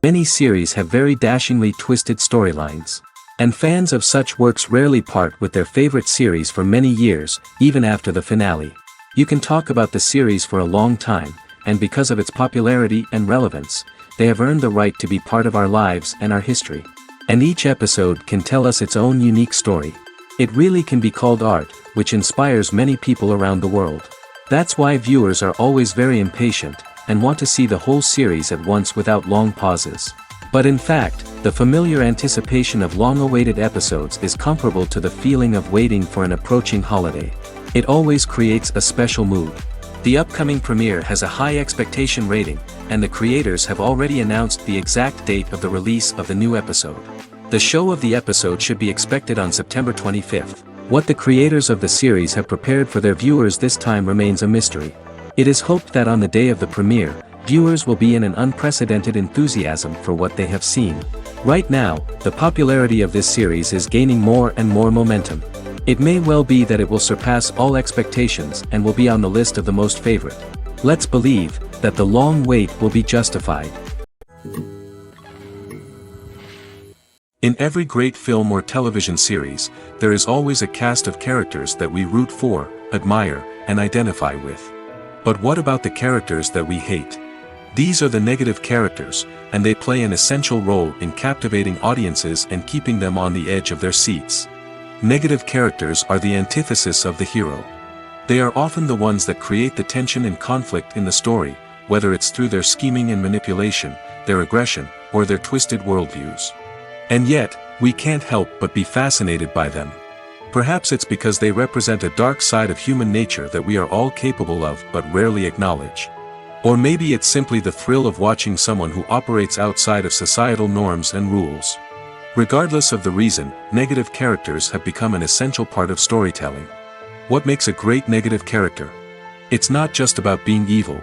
Many series have very dashingly twisted storylines. And fans of such works rarely part with their favorite series for many years, even after the finale. You can talk about the series for a long time, and because of its popularity and relevance, they have earned the right to be part of our lives and our history. And each episode can tell us its own unique story. It really can be called art, which inspires many people around the world. That's why viewers are always very impatient, and want to see the whole series at once without long pauses. But in fact, the familiar anticipation of long-awaited episodes is comparable to the feeling of waiting for an approaching holiday. It always creates a special mood. The upcoming premiere has a high expectation rating, and the creators have already announced the exact date of the release of the new episode. The show of the episode should be expected on September 25th. What the creators of the series have prepared for their viewers this time remains a mystery. It is hoped that on the day of the premiere, viewers will be in an unprecedented enthusiasm for what they have seen. Right now, the popularity of this series is gaining more and more momentum. It may well be that it will surpass all expectations and will be on the list of the most favorite. Let's believe that the long wait will be justified. In every great film or television series, there is always a cast of characters that we root for, admire, and identify with. But what about the characters that we hate? These are the negative characters, and they play an essential role in captivating audiences and keeping them on the edge of their seats. Negative characters are the antithesis of the hero. They are often the ones that create the tension and conflict in the story, whether it's through their scheming and manipulation, their aggression, or their twisted worldviews. And yet, we can't help but be fascinated by them. Perhaps it's because they represent a dark side of human nature that we are all capable of but rarely acknowledge. Or maybe it's simply the thrill of watching someone who operates outside of societal norms and rules. Regardless of the reason, negative characters have become an essential part of storytelling. What makes a great negative character? It's not just about being evil.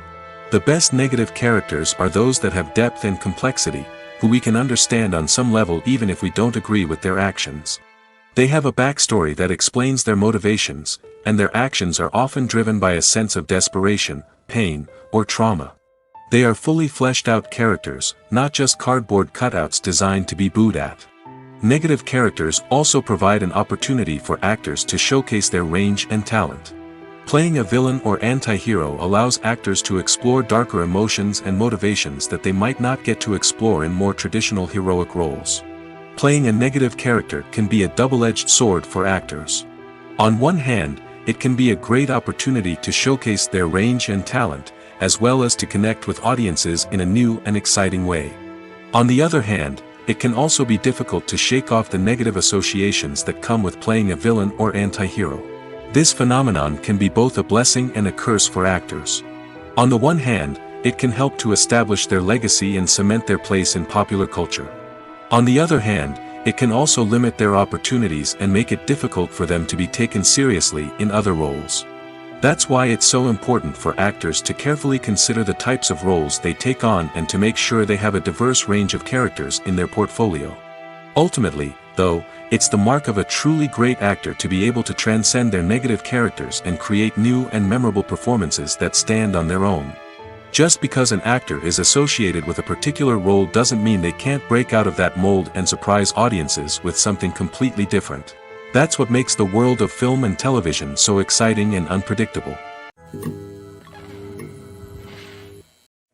The best negative characters are those that have depth and complexity, who we can understand on some level even if we don't agree with their actions. They have a backstory that explains their motivations, and their actions are often driven by a sense of desperation, pain, or trauma. They are fully fleshed out characters, not just cardboard cutouts designed to be booed at. Negative characters also provide an opportunity for actors to showcase their range and talent. Playing a villain or anti-hero allows actors to explore darker emotions and motivations that they might not get to explore in more traditional heroic roles. Playing a negative character can be a double-edged sword for actors. On one hand, it can be a great opportunity to showcase their range and talent, as well as to connect with audiences in a new and exciting way. On the other hand, it can also be difficult to shake off the negative associations that come with playing a villain or anti-hero. This phenomenon can be both a blessing and a curse for actors. On the one hand, it can help to establish their legacy and cement their place in popular culture. On the other hand, it can also limit their opportunities and make it difficult for them to be taken seriously in other roles. That's why it's so important for actors to carefully consider the types of roles they take on and to make sure they have a diverse range of characters in their portfolio. Ultimately, though, it's the mark of a truly great actor to be able to transcend their negative characters and create new and memorable performances that stand on their own. Just because an actor is associated with a particular role doesn't mean they can't break out of that mold and surprise audiences with something completely different. That's what makes the world of film and television so exciting and unpredictable.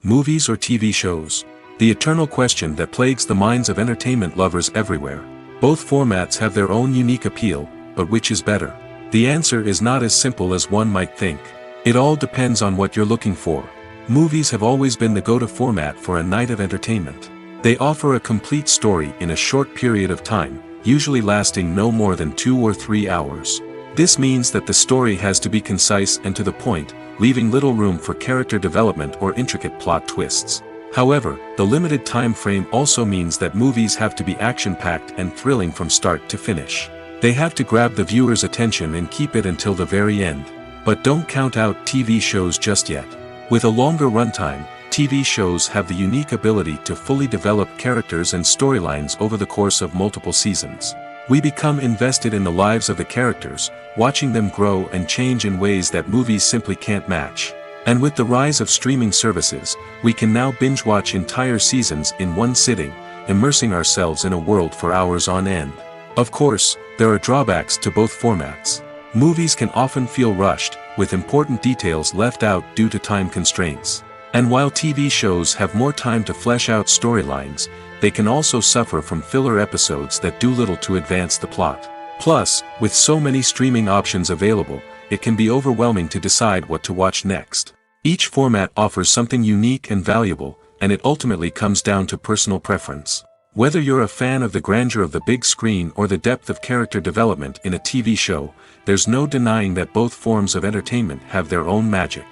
Movies or TV shows? The eternal question that plagues the minds of entertainment lovers everywhere. Both formats have their own unique appeal, but which is better? The answer is not as simple as one might think. It all depends on what you're looking for. Movies have always been the go-to format for a night of entertainment. They offer a complete story in a short period of time, usually lasting no more than 2 or 3 hours. This means that the story has to be concise and to the point, leaving little room for character development or intricate plot twists. However, the limited time frame also means that movies have to be action-packed and thrilling from start to finish. They have to grab the viewer's attention and keep it until the very end. But don't count out TV shows just yet. With a longer runtime, TV shows have the unique ability to fully develop characters and storylines over the course of multiple seasons. We become invested in the lives of the characters, watching them grow and change in ways that movies simply can't match. And with the rise of streaming services, we can now binge-watch entire seasons in one sitting, immersing ourselves in a world for hours on end. Of course, there are drawbacks to both formats. Movies can often feel rushed, with important details left out due to time constraints. And while TV shows have more time to flesh out storylines, they can also suffer from filler episodes that do little to advance the plot. Plus, with so many streaming options available, it can be overwhelming to decide what to watch next. Each format offers something unique and valuable, and it ultimately comes down to personal preference. Whether you're a fan of the grandeur of the big screen or the depth of character development in a TV show, there's no denying that both forms of entertainment have their own magic.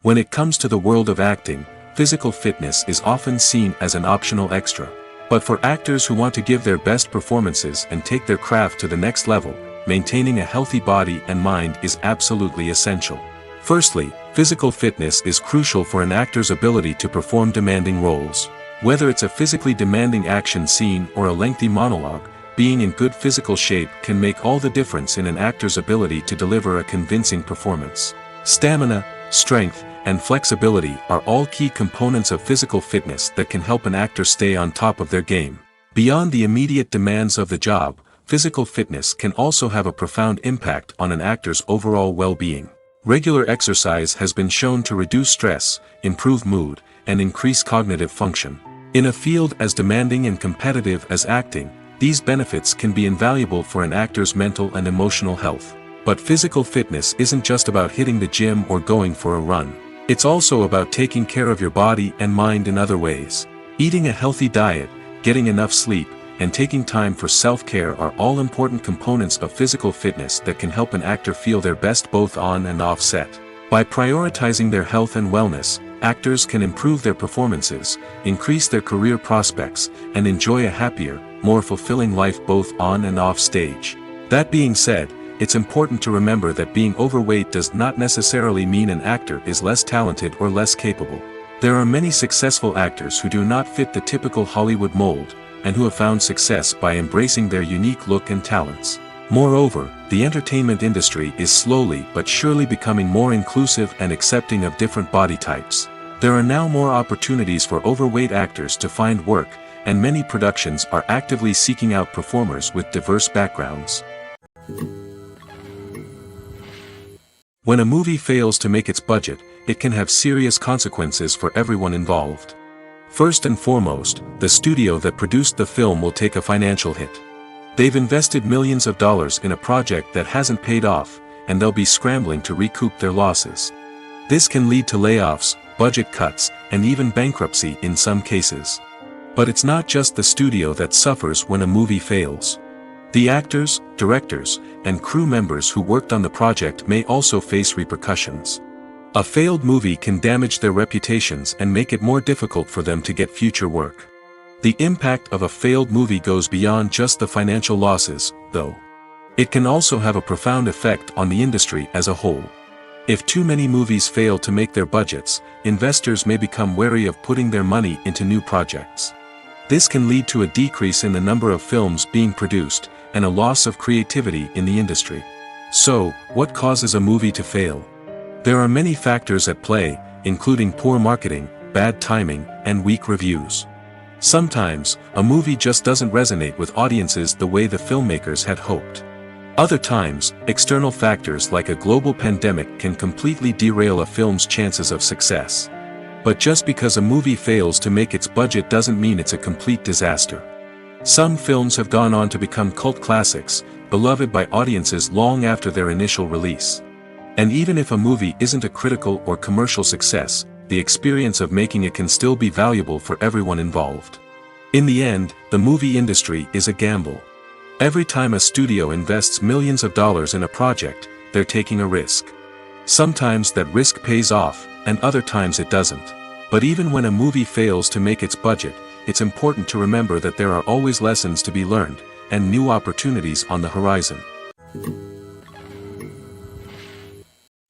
When it comes to the world of acting, physical fitness is often seen as an optional extra. But for actors who want to give their best performances and take their craft to the next level, maintaining a healthy body and mind is absolutely essential. Firstly, physical fitness is crucial for an actor's ability to perform demanding roles. Whether it's a physically demanding action scene or a lengthy monologue, being in good physical shape can make all the difference in an actor's ability to deliver a convincing performance. Stamina, strength, and flexibility are all key components of physical fitness that can help an actor stay on top of their game. Beyond the immediate demands of the job, physical fitness can also have a profound impact on an actor's overall well-being. Regular exercise has been shown to reduce stress, improve mood, and increase cognitive function. In a field as demanding and competitive as acting, these benefits can be invaluable for an actor's mental and emotional health. But physical fitness isn't just about hitting the gym or going for a run. It's also about taking care of your body and mind in other ways. Eating a healthy diet, getting enough sleep, and taking time for self-care are all important components of physical fitness that can help an actor feel their best both on and off set. By prioritizing their health and wellness, actors can improve their performances, increase their career prospects, and enjoy a happier, more fulfilling life both on and off stage. That being said, it's important to remember that being overweight does not necessarily mean an actor is less talented or less capable. There are many successful actors who do not fit the typical Hollywood mold, and who have found success by embracing their unique look and talents. Moreover, the entertainment industry is slowly but surely becoming more inclusive and accepting of different body types. There are now more opportunities for overweight actors to find work, and many productions are actively seeking out performers with diverse backgrounds. When a movie fails to make its budget, it can have serious consequences for everyone involved. First and foremost, the studio that produced the film will take a financial hit. They've invested millions of dollars in a project that hasn't paid off, and they'll be scrambling to recoup their losses. This can lead to layoffs, budget cuts, and even bankruptcy in some cases. But it's not just the studio that suffers when a movie fails. The actors, directors, and crew members who worked on the project may also face repercussions. A failed movie can damage their reputations and make it more difficult for them to get future work. The impact of a failed movie goes beyond just the financial losses, though. It can also have a profound effect on the industry as a whole. If too many movies fail to make their budgets, investors may become wary of putting their money into new projects. This can lead to a decrease in the number of films being produced, and a loss of creativity in the industry. So, what causes a movie to fail? There are many factors at play, including poor marketing, bad timing, and weak reviews. Sometimes, a movie just doesn't resonate with audiences the way the filmmakers had hoped. Other times, external factors like a global pandemic can completely derail a film's chances of success. But just because a movie fails to make its budget doesn't mean it's a complete disaster. Some films have gone on to become cult classics, beloved by audiences long after their initial release. And even if a movie isn't a critical or commercial success, the experience of making it can still be valuable for everyone involved. In the end, the movie industry is a gamble. Every time a studio invests millions of dollars in a project, they're taking a risk. Sometimes that risk pays off, and other times it doesn't. But even when a movie fails to make its budget, it's important to remember that there are always lessons to be learned, and new opportunities on the horizon.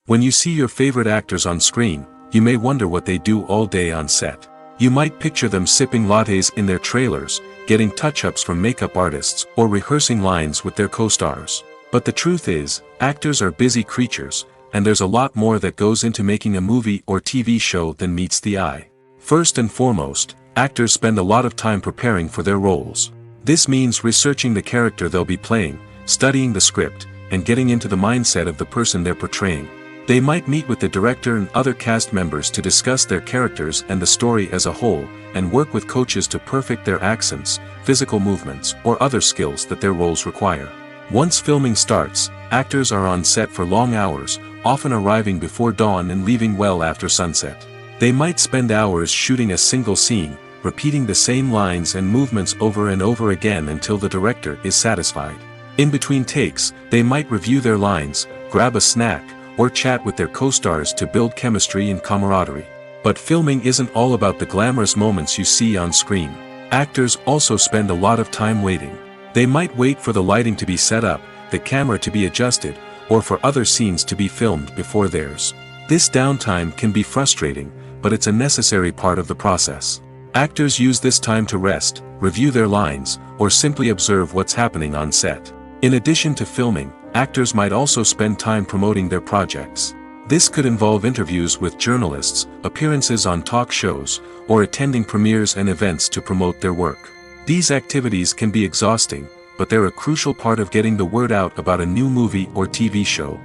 When you see your favorite actors on screen, you may wonder what they do all day on set. You might picture them sipping lattes in their trailers, getting touch-ups from makeup artists, or rehearsing lines with their co-stars. But the truth is, actors are busy creatures, and there's a lot more that goes into making a movie or TV show than meets the eye. First and foremost, actors spend a lot of time preparing for their roles. This means researching the character they'll be playing, studying the script, and getting into the mindset of the person they're portraying. They might meet with the director and other cast members to discuss their characters and the story as a whole, and work with coaches to perfect their accents, physical movements, or other skills that their roles require. Once filming starts, actors are on set for long hours, often arriving before dawn and leaving well after sunset. They might spend hours shooting a single scene, repeating the same lines and movements over and over again until the director is satisfied. In between takes, they might review their lines, grab a snack, or chat with their co-stars to build chemistry and camaraderie. But filming isn't all about the glamorous moments you see on screen. Actors also spend a lot of time waiting. They might wait for the lighting to be set up, the camera to be adjusted, or for other scenes to be filmed before theirs. This downtime can be frustrating, but it's a necessary part of the process. Actors use this time to rest, review their lines, or simply observe what's happening on set. In addition to filming, actors might also spend time promoting their projects. This could involve interviews with journalists, appearances on talk shows, or attending premieres and events to promote their work. These activities can be exhausting, but they're a crucial part of getting the word out about a new movie or TV show.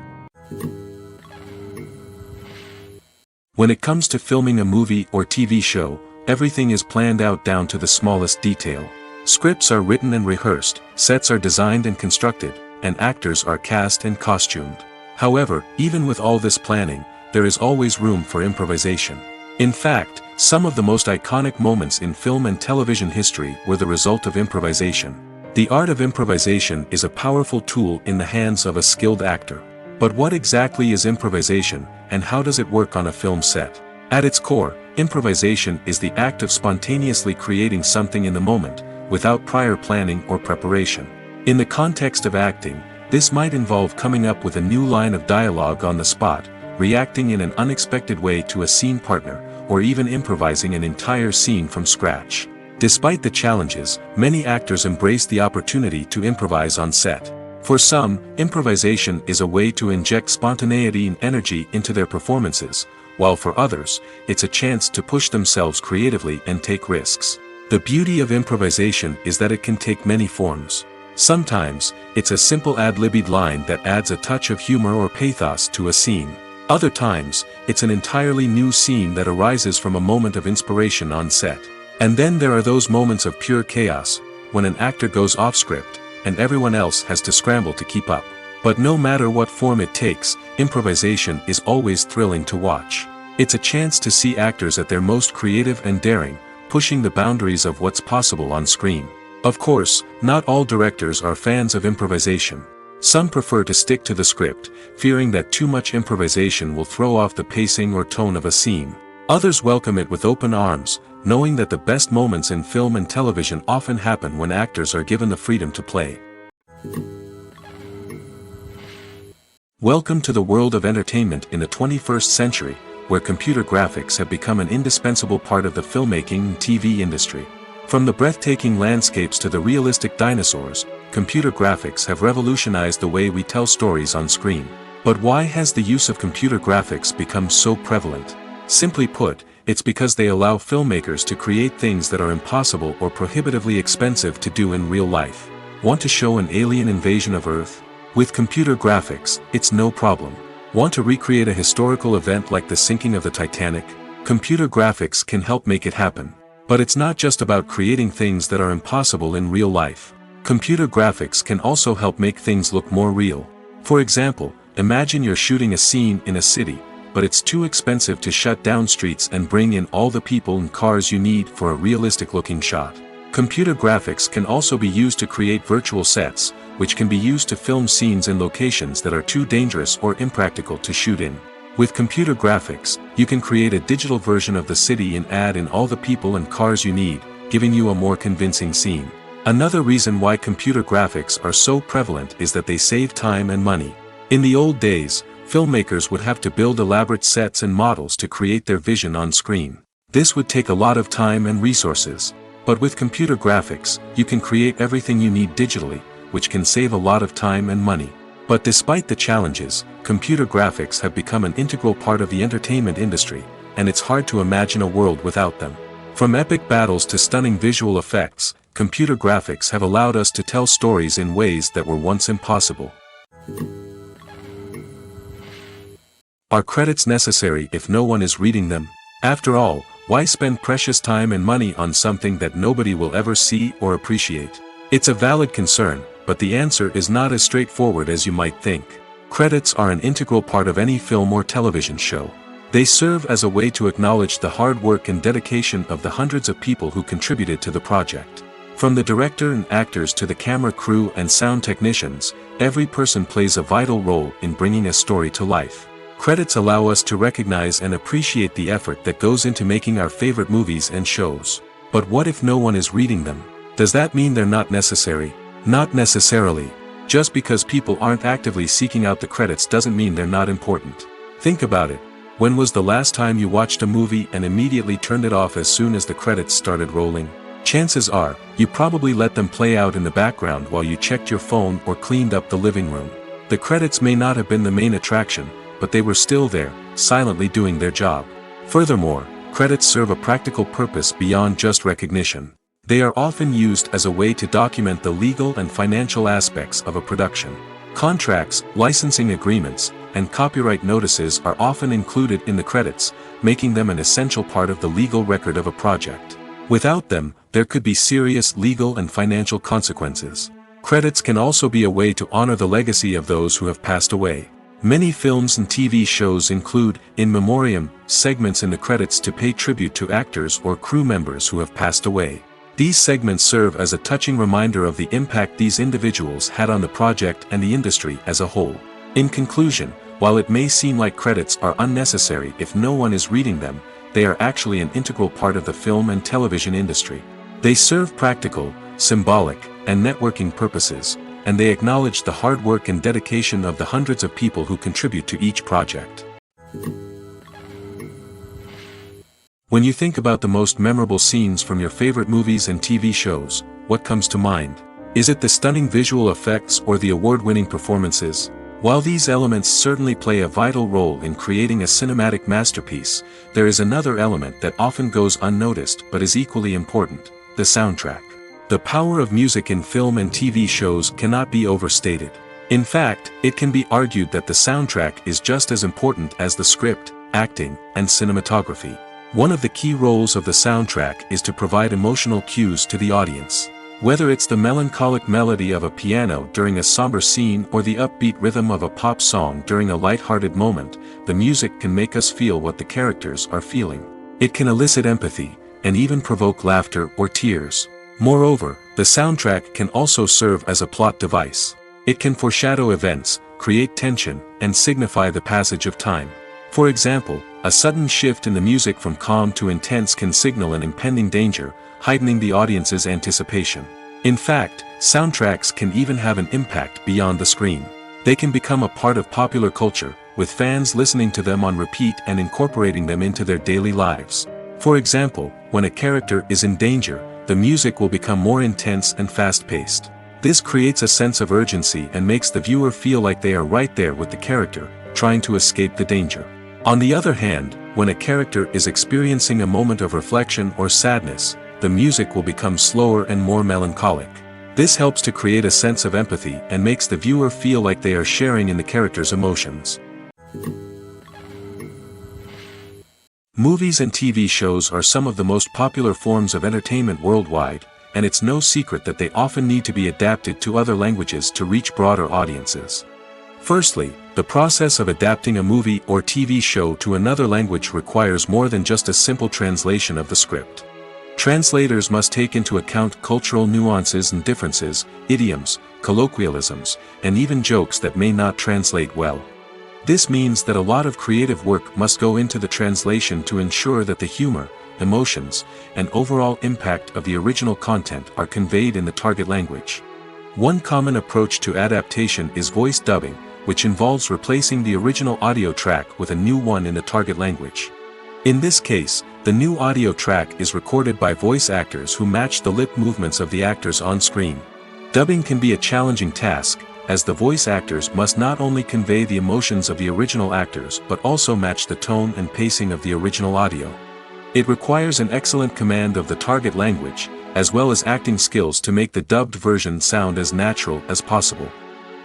When it comes to filming a movie or TV show, everything is planned out down to the smallest detail. Scripts are written and rehearsed, sets are designed and constructed, and actors are cast and costumed. However, even with all this planning, there is always room for improvisation. In fact, some of the most iconic moments in film and television history were the result of improvisation. The art of improvisation is a powerful tool in the hands of a skilled actor. But what exactly is improvisation, and how does it work on a film set? At its core, improvisation is the act of spontaneously creating something in the moment, without prior planning or preparation. In the context of acting, this might involve coming up with a new line of dialogue on the spot, reacting in an unexpected way to a scene partner, or even improvising an entire scene from scratch. Despite the challenges, many actors embrace the opportunity to improvise on set. For some, improvisation is a way to inject spontaneity and energy into their performances, while for others, it's a chance to push themselves creatively and take risks. The beauty of improvisation is that it can take many forms. Sometimes, it's a simple ad-libbed line that adds a touch of humor or pathos to a scene. Other times, it's an entirely new scene that arises from a moment of inspiration on set. And then there are those moments of pure chaos, when an actor goes off script, and everyone else has to scramble to keep up. But no matter what form it takes, improvisation is always thrilling to watch. It's a chance to see actors at their most creative and daring, pushing the boundaries of what's possible on screen. Of course, not all directors are fans of improvisation. Some prefer to stick to the script, fearing that too much improvisation will throw off the pacing or tone of a scene. Others welcome it with open arms, knowing that the best moments in film and television often happen when actors are given the freedom to play. Welcome to the world of entertainment in the 21st century, where computer graphics have become an indispensable part of the filmmaking and TV industry. From the breathtaking landscapes to the realistic dinosaurs, computer graphics have revolutionized the way we tell stories on screen. But why has the use of computer graphics become so prevalent? Simply put, it's because they allow filmmakers to create things that are impossible or prohibitively expensive to do in real life. Want to show an alien invasion of Earth? With computer graphics, it's no problem. Want to recreate a historical event like the sinking of the Titanic? Computer graphics can help make it happen. But it's not just about creating things that are impossible in real life. Computer graphics can also help make things look more real. For example, imagine you're shooting a scene in a city, but it's too expensive to shut down streets and bring in all the people and cars you need for a realistic-looking shot. Computer graphics can also be used to create virtual sets, which can be used to film scenes in locations that are too dangerous or impractical to shoot in. With computer graphics, you can create a digital version of the city and add in all the people and cars you need, giving you a more convincing scene. Another reason why computer graphics are so prevalent is that they save time and money. In the old days, filmmakers would have to build elaborate sets and models to create their vision on screen. This would take a lot of time and resources. But with computer graphics, you can create everything you need digitally, which can save a lot of time and money. But despite the challenges, computer graphics have become an integral part of the entertainment industry, and it's hard to imagine a world without them. From epic battles to stunning visual effects, computer graphics have allowed us to tell stories in ways that were once impossible. Are credits necessary if no one is reading them? After all, why spend precious time and money on something that nobody will ever see or appreciate? It's a valid concern, but the answer is not as straightforward as you might think. Credits are an integral part of any film or television show. They serve as a way to acknowledge the hard work and dedication of the hundreds of people who contributed to the project. From the director and actors to the camera crew and sound technicians, every person plays a vital role in bringing a story to life. Credits allow us to recognize and appreciate the effort that goes into making our favorite movies and shows. But what if no one is reading them? Does that mean they're not necessary? Not necessarily. Just because people aren't actively seeking out the credits doesn't mean they're not important. Think about it. When was the last time you watched a movie and immediately turned it off as soon as the credits started rolling? Chances are, you probably let them play out in the background while you checked your phone or cleaned up the living room. The credits may not have been the main attraction, but they were still there, silently doing their job. Furthermore, credits serve a practical purpose beyond just recognition. They are often used as a way to document the legal and financial aspects of a production. Contracts, licensing agreements, and copyright notices are often included in the credits, making them an essential part of the legal record of a project. Without them, there could be serious legal and financial consequences. Credits can also be a way to honor the legacy of those who have passed away. Many films and TV shows include, in memoriam, segments in the credits to pay tribute to actors or crew members who have passed away. These segments serve as a touching reminder of the impact these individuals had on the project and the industry as a whole. In conclusion, while it may seem like credits are unnecessary if no one is reading them, they are actually an integral part of the film and television industry. They serve practical, symbolic, and networking purposes, and they acknowledge the hard work and dedication of the hundreds of people who contribute to each project. When you think about the most memorable scenes from your favorite movies and TV shows, what comes to mind? Is it the stunning visual effects or the award-winning performances? While these elements certainly play a vital role in creating a cinematic masterpiece, there is another element that often goes unnoticed but is equally important: the soundtrack. The power of music in film and TV shows cannot be overstated. In fact, it can be argued that the soundtrack is just as important as the script, acting, and cinematography. One of the key roles of the soundtrack is to provide emotional cues to the audience. Whether it's the melancholic melody of a piano during a somber scene or the upbeat rhythm of a pop song during a light-hearted moment, the music can make us feel what the characters are feeling. It can elicit empathy, and even provoke laughter or tears. Moreover, the soundtrack can also serve as a plot device. It can foreshadow events, create tension, and signify the passage of time. For example, a sudden shift in the music from calm to intense can signal an impending danger, heightening the audience's anticipation. In fact, soundtracks can even have an impact beyond the screen. They can become a part of popular culture, with fans listening to them on repeat and incorporating them into their daily lives. For example, when a character is in danger, the music will become more intense and fast-paced. This creates a sense of urgency and makes the viewer feel like they are right there with the character, trying to escape the danger. On the other hand, when a character is experiencing a moment of reflection or sadness, the music will become slower and more melancholic. This helps to create a sense of empathy and makes the viewer feel like they are sharing in the character's emotions. Movies and TV shows are some of the most popular forms of entertainment worldwide, and it's no secret that they often need to be adapted to other languages to reach broader audiences. Firstly, the process of adapting a movie or TV show to another language requires more than just a simple translation of the script. Translators must take into account cultural nuances and differences, idioms, colloquialisms, and even jokes that may not translate well. This means that a lot of creative work must go into the translation to ensure that the humor, emotions, and overall impact of the original content are conveyed in the target language. One common approach to adaptation is voice dubbing, which involves replacing the original audio track with a new one in the target language. In this case, the new audio track is recorded by voice actors who match the lip movements of the actors on screen. Dubbing can be a challenging task, as the voice actors must not only convey the emotions of the original actors but also match the tone and pacing of the original audio. It requires an excellent command of the target language, as well as acting skills to make the dubbed version sound as natural as possible.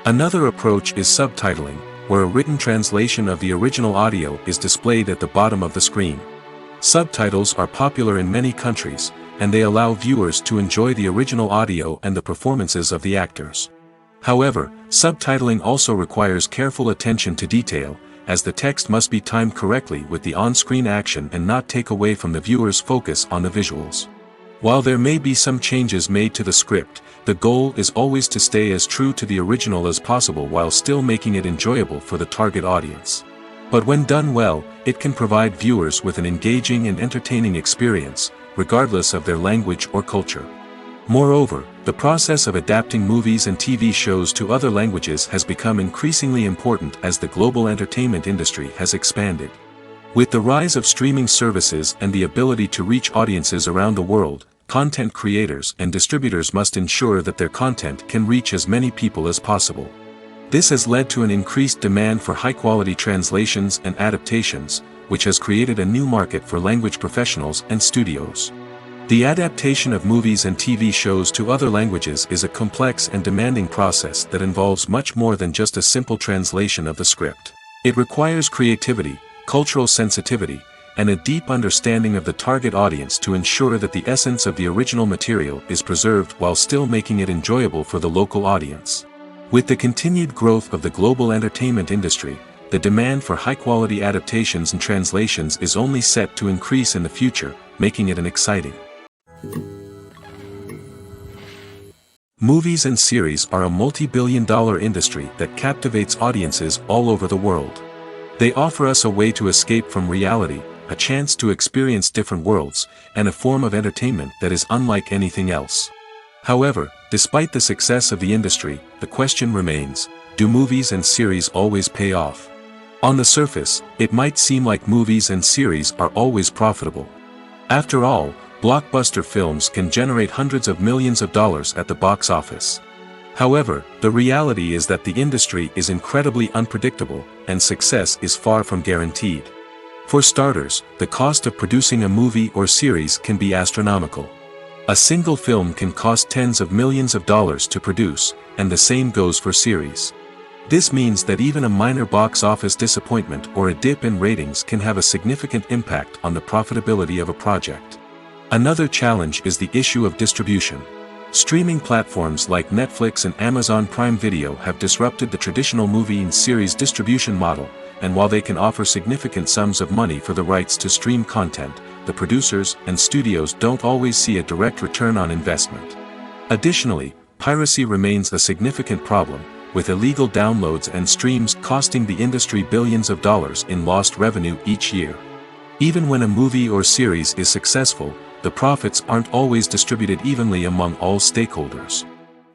Another approach is subtitling, where a written translation of the original audio is displayed at the bottom of the screen. Subtitles are popular in many countries, and they allow viewers to enjoy the original audio and the performances of the actors. However, subtitling also requires careful attention to detail, as the text must be timed correctly with the on-screen action and not take away from the viewer's focus on the visuals. While there may be some changes made to the script, the goal is always to stay as true to the original as possible while still making it enjoyable for the target audience. But when done well, it can provide viewers with an engaging and entertaining experience, regardless of their language or culture. Moreover, the process of adapting movies and TV shows to other languages has become increasingly important as the global entertainment industry has expanded. With the rise of streaming services and the ability to reach audiences around the world, content creators and distributors must ensure that their content can reach as many people as possible. This has led to an increased demand for high-quality translations and adaptations, which has created a new market for language professionals and studios. The adaptation of movies and TV shows to other languages is a complex and demanding process that involves much more than just a simple translation of the script. It requires creativity, cultural sensitivity, and a deep understanding of the target audience to ensure that the essence of the original material is preserved while still making it enjoyable for the local audience. With the continued growth of the global entertainment industry, the demand for high-quality adaptations and translations is only set to increase in the future, making it an exciting. Movies and series are a multi-billion-dollar industry that captivates audiences all over the world. They offer us a way to escape from reality, a chance to experience different worlds, and a form of entertainment that is unlike anything else. However, despite the success of the industry, the question remains, do movies and series always pay off? On the surface, it might seem like movies and series are always profitable. After all, blockbuster films can generate hundreds of millions of dollars at the box office. However, the reality is that the industry is incredibly unpredictable, and success is far from guaranteed. For starters, the cost of producing a movie or series can be astronomical. A single film can cost tens of millions of dollars to produce, and the same goes for series. This means that even a minor box office disappointment or a dip in ratings can have a significant impact on the profitability of a project. Another challenge is the issue of distribution. Streaming platforms like Netflix and Amazon Prime Video have disrupted the traditional movie and series distribution model, and while they can offer significant sums of money for the rights to stream content, the producers and studios don't always see a direct return on investment. Additionally, piracy remains a significant problem, with illegal downloads and streams costing the industry billions of dollars in lost revenue each year. Even when a movie or series is successful, the profits aren't always distributed evenly among all stakeholders.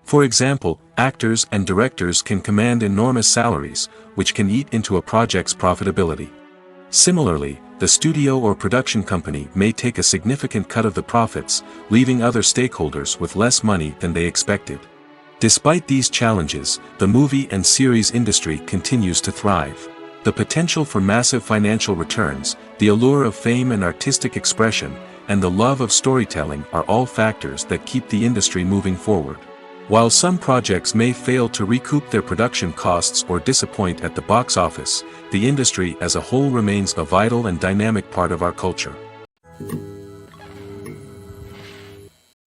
For example, actors and directors can command enormous salaries, which can eat into a project's profitability. Similarly, the studio or production company may take a significant cut of the profits, leaving other stakeholders with less money than they expected. Despite these challenges, the movie and series industry continues to thrive. The potential for massive financial returns, the allure of fame and artistic expression, and the love of storytelling are all factors that keep the industry moving forward. While some projects may fail to recoup their production costs or disappoint at the box office, the industry as a whole remains a vital and dynamic part of our culture.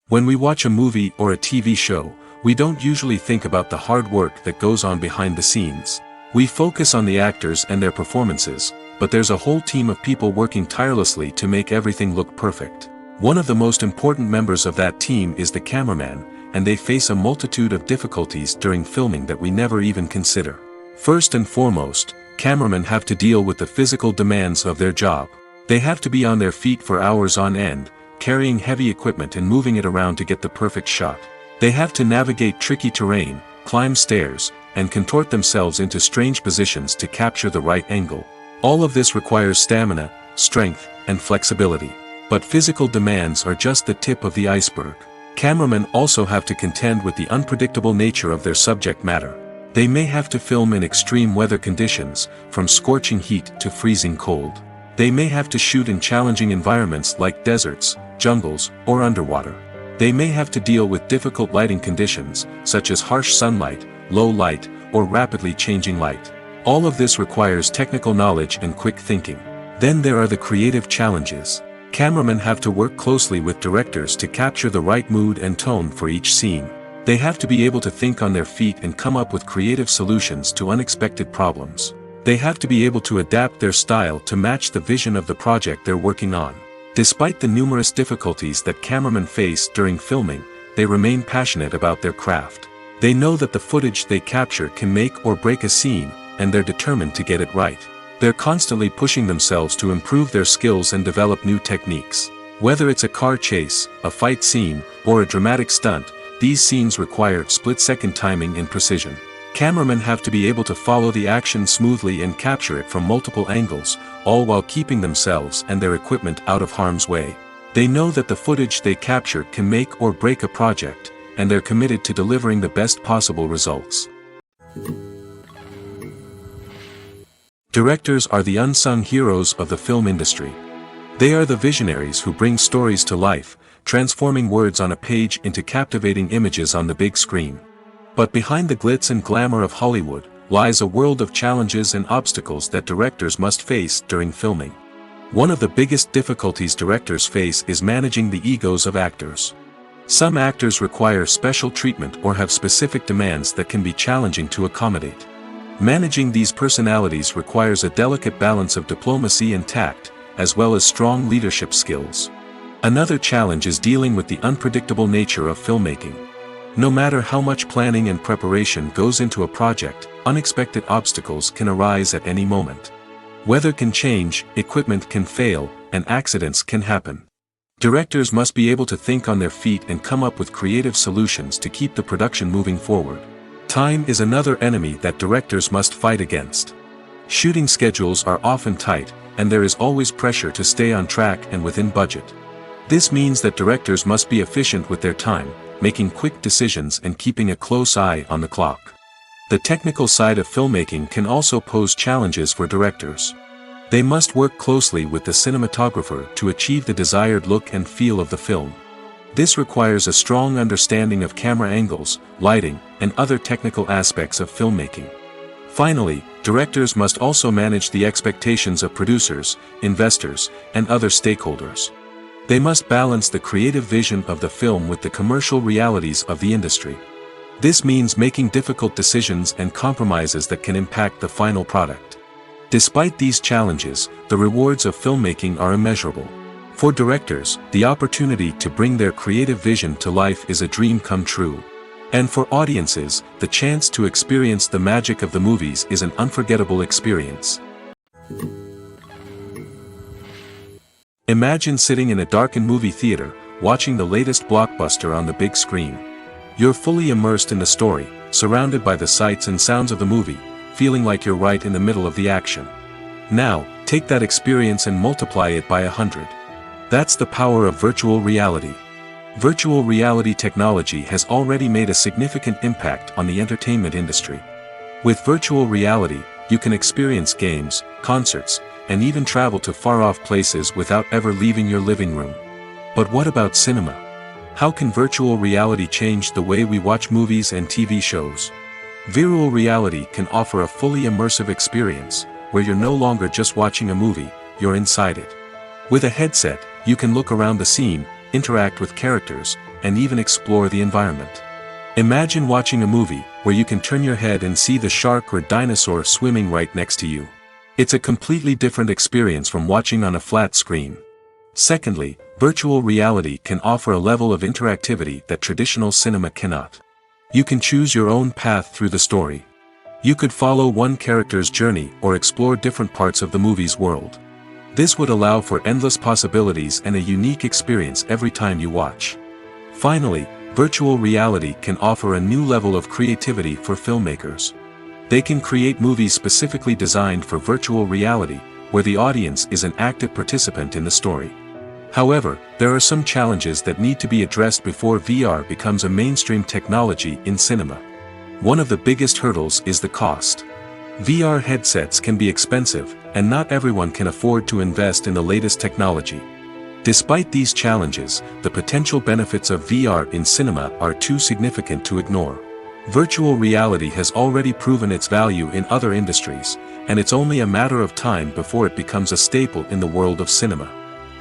When we watch a movie or a TV show, we don't usually think about the hard work that goes on behind the scenes. We focus on the actors and their performances, but there's a whole team of people working tirelessly to make everything look perfect. One of the most important members of that team is the cameraman, and they face a multitude of difficulties during filming that we never even consider. First and foremost, cameramen have to deal with the physical demands of their job. They have to be on their feet for hours on end, carrying heavy equipment and moving it around to get the perfect shot. They have to navigate tricky terrain, climb stairs, and contort themselves into strange positions to capture the right angle. All of this requires stamina, strength, and flexibility. But physical demands are just the tip of the iceberg. Cameramen also have to contend with the unpredictable nature of their subject matter. They may have to film in extreme weather conditions, from scorching heat to freezing cold. They may have to shoot in challenging environments like deserts, jungles, or underwater. They may have to deal with difficult lighting conditions, such as harsh sunlight, low light, or rapidly changing light. All of this requires technical knowledge and quick thinking. Then there are the creative challenges. Cameramen have to work closely with directors to capture the right mood and tone for each scene. They have to be able to think on their feet and come up with creative solutions to unexpected problems. They have to be able to adapt their style to match the vision of the project they're working on. Despite the numerous difficulties that cameramen face during filming, they remain passionate about their craft. They know that the footage they capture can make or break a scene, and they're determined to get it right. They're constantly pushing themselves to improve their skills and develop new techniques. Whether it's a car chase, a fight scene, or a dramatic stunt, these scenes require split-second timing and precision. Cameramen have to be able to follow the action smoothly and capture it from multiple angles, all while keeping themselves and their equipment out of harm's way. They know that the footage they capture can make or break a project, and they're committed to delivering the best possible results. Directors are the unsung heroes of the film industry. They are the visionaries who bring stories to life, transforming words on a page into captivating images on the big screen. But behind the glitz and glamour of Hollywood, lies a world of challenges and obstacles that directors must face during filming. One of the biggest difficulties directors face is managing the egos of actors. Some actors require special treatment or have specific demands that can be challenging to accommodate. Managing these personalities requires a delicate balance of diplomacy and tact, as well as strong leadership skills. Another challenge is dealing with the unpredictable nature of filmmaking. No matter how much planning and preparation goes into a project, unexpected obstacles can arise at any moment. Weather can change, equipment can fail, and accidents can happen. Directors must be able to think on their feet and come up with creative solutions to keep the production moving forward. Time is another enemy that directors must fight against. Shooting schedules are often tight, and there is always pressure to stay on track and within budget. This means that directors must be efficient with their time, making quick decisions and keeping a close eye on the clock. The technical side of filmmaking can also pose challenges for directors. They must work closely with the cinematographer to achieve the desired look and feel of the film. This requires a strong understanding of camera angles, lighting, and other technical aspects of filmmaking. Finally, directors must also manage the expectations of producers, investors, and other stakeholders. They must balance the creative vision of the film with the commercial realities of the industry. This means making difficult decisions and compromises that can impact the final product. Despite these challenges, the rewards of filmmaking are immeasurable. For directors, the opportunity to bring their creative vision to life is a dream come true. And for audiences, the chance to experience the magic of the movies is an unforgettable experience. Imagine sitting in a darkened movie theater, watching the latest blockbuster on the big screen. You're fully immersed in the story, surrounded by the sights and sounds of the movie, feeling like you're right in the middle of the action. Now, take that experience and multiply it by 100. That's the power of virtual reality. Virtual reality technology has already made a significant impact on the entertainment industry. With virtual reality, you can experience games, concerts, and even travel to far-off places without ever leaving your living room. But what about cinema? How can virtual reality change the way we watch movies and TV shows? Virtual reality can offer a fully immersive experience, where you're no longer just watching a movie, you're inside it. With a headset, you can look around the scene, interact with characters, and even explore the environment. Imagine watching a movie, where you can turn your head and see the shark or dinosaur swimming right next to you. It's a completely different experience from watching on a flat screen. Secondly, virtual reality can offer a level of interactivity that traditional cinema cannot. You can choose your own path through the story. You could follow one character's journey or explore different parts of the movie's world. This would allow for endless possibilities and a unique experience every time you watch. Finally, virtual reality can offer a new level of creativity for filmmakers. They can create movies specifically designed for virtual reality, where the audience is an active participant in the story. However, there are some challenges that need to be addressed before VR becomes a mainstream technology in cinema. One of the biggest hurdles is the cost. VR headsets can be expensive, and not everyone can afford to invest in the latest technology. Despite these challenges, the potential benefits of VR in cinema are too significant to ignore. Virtual reality has already proven its value in other industries, and it's only a matter of time before it becomes a staple in the world of cinema.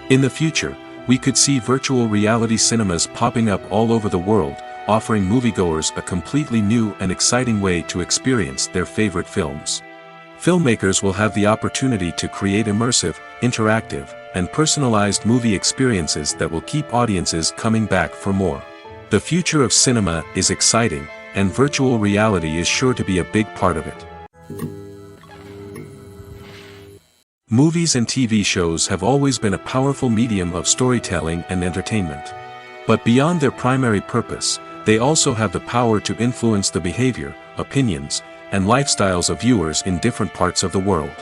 In the future, we could see virtual reality cinemas popping up all over the world, offering moviegoers a completely new and exciting way to experience their favorite films. Filmmakers will have the opportunity to create immersive, interactive, and personalized movie experiences that will keep audiences coming back for more. The future of cinema is exciting, and virtual reality is sure to be a big part of it. Movies and TV shows have always been a powerful medium of storytelling and entertainment. But beyond their primary purpose, they also have the power to influence the behavior, opinions, and lifestyles of viewers in different parts of the world.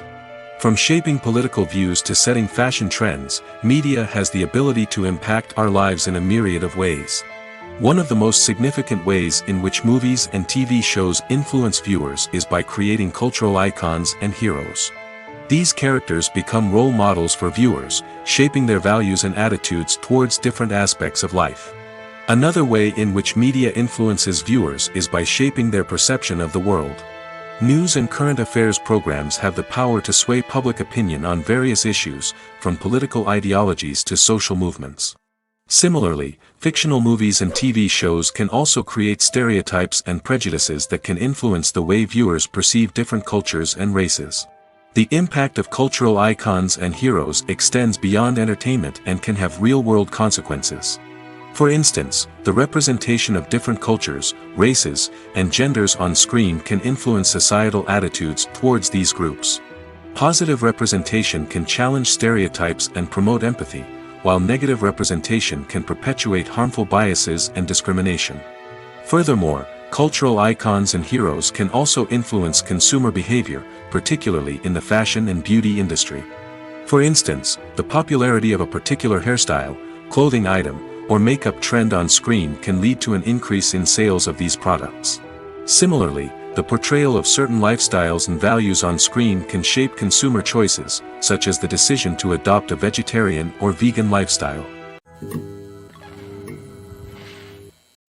From shaping political views to setting fashion trends, media has the ability to impact our lives in a myriad of ways. One of the most significant ways in which movies and TV shows influence viewers is by creating cultural icons and heroes. These characters become role models for viewers, shaping their values and attitudes towards different aspects of life. Another way in which media influences viewers is by shaping their perception of the world. News and current affairs programs have the power to sway public opinion on various issues, from political ideologies to social movements. Similarly, fictional movies and TV shows can also create stereotypes and prejudices that can influence the way viewers perceive different cultures and races. The impact of cultural icons and heroes extends beyond entertainment and can have real-world consequences. For instance, the representation of different cultures, races, and genders on screen can influence societal attitudes towards these groups. Positive representation can challenge stereotypes and promote empathy, while negative representation can perpetuate harmful biases and discrimination. Furthermore, cultural icons and heroes can also influence consumer behavior, particularly in the fashion and beauty industry. For instance, the popularity of a particular hairstyle, clothing item, or makeup trend on screen can lead to an increase in sales of these products. Similarly, the portrayal of certain lifestyles and values on screen can shape consumer choices, such as the decision to adopt a vegetarian or vegan lifestyle.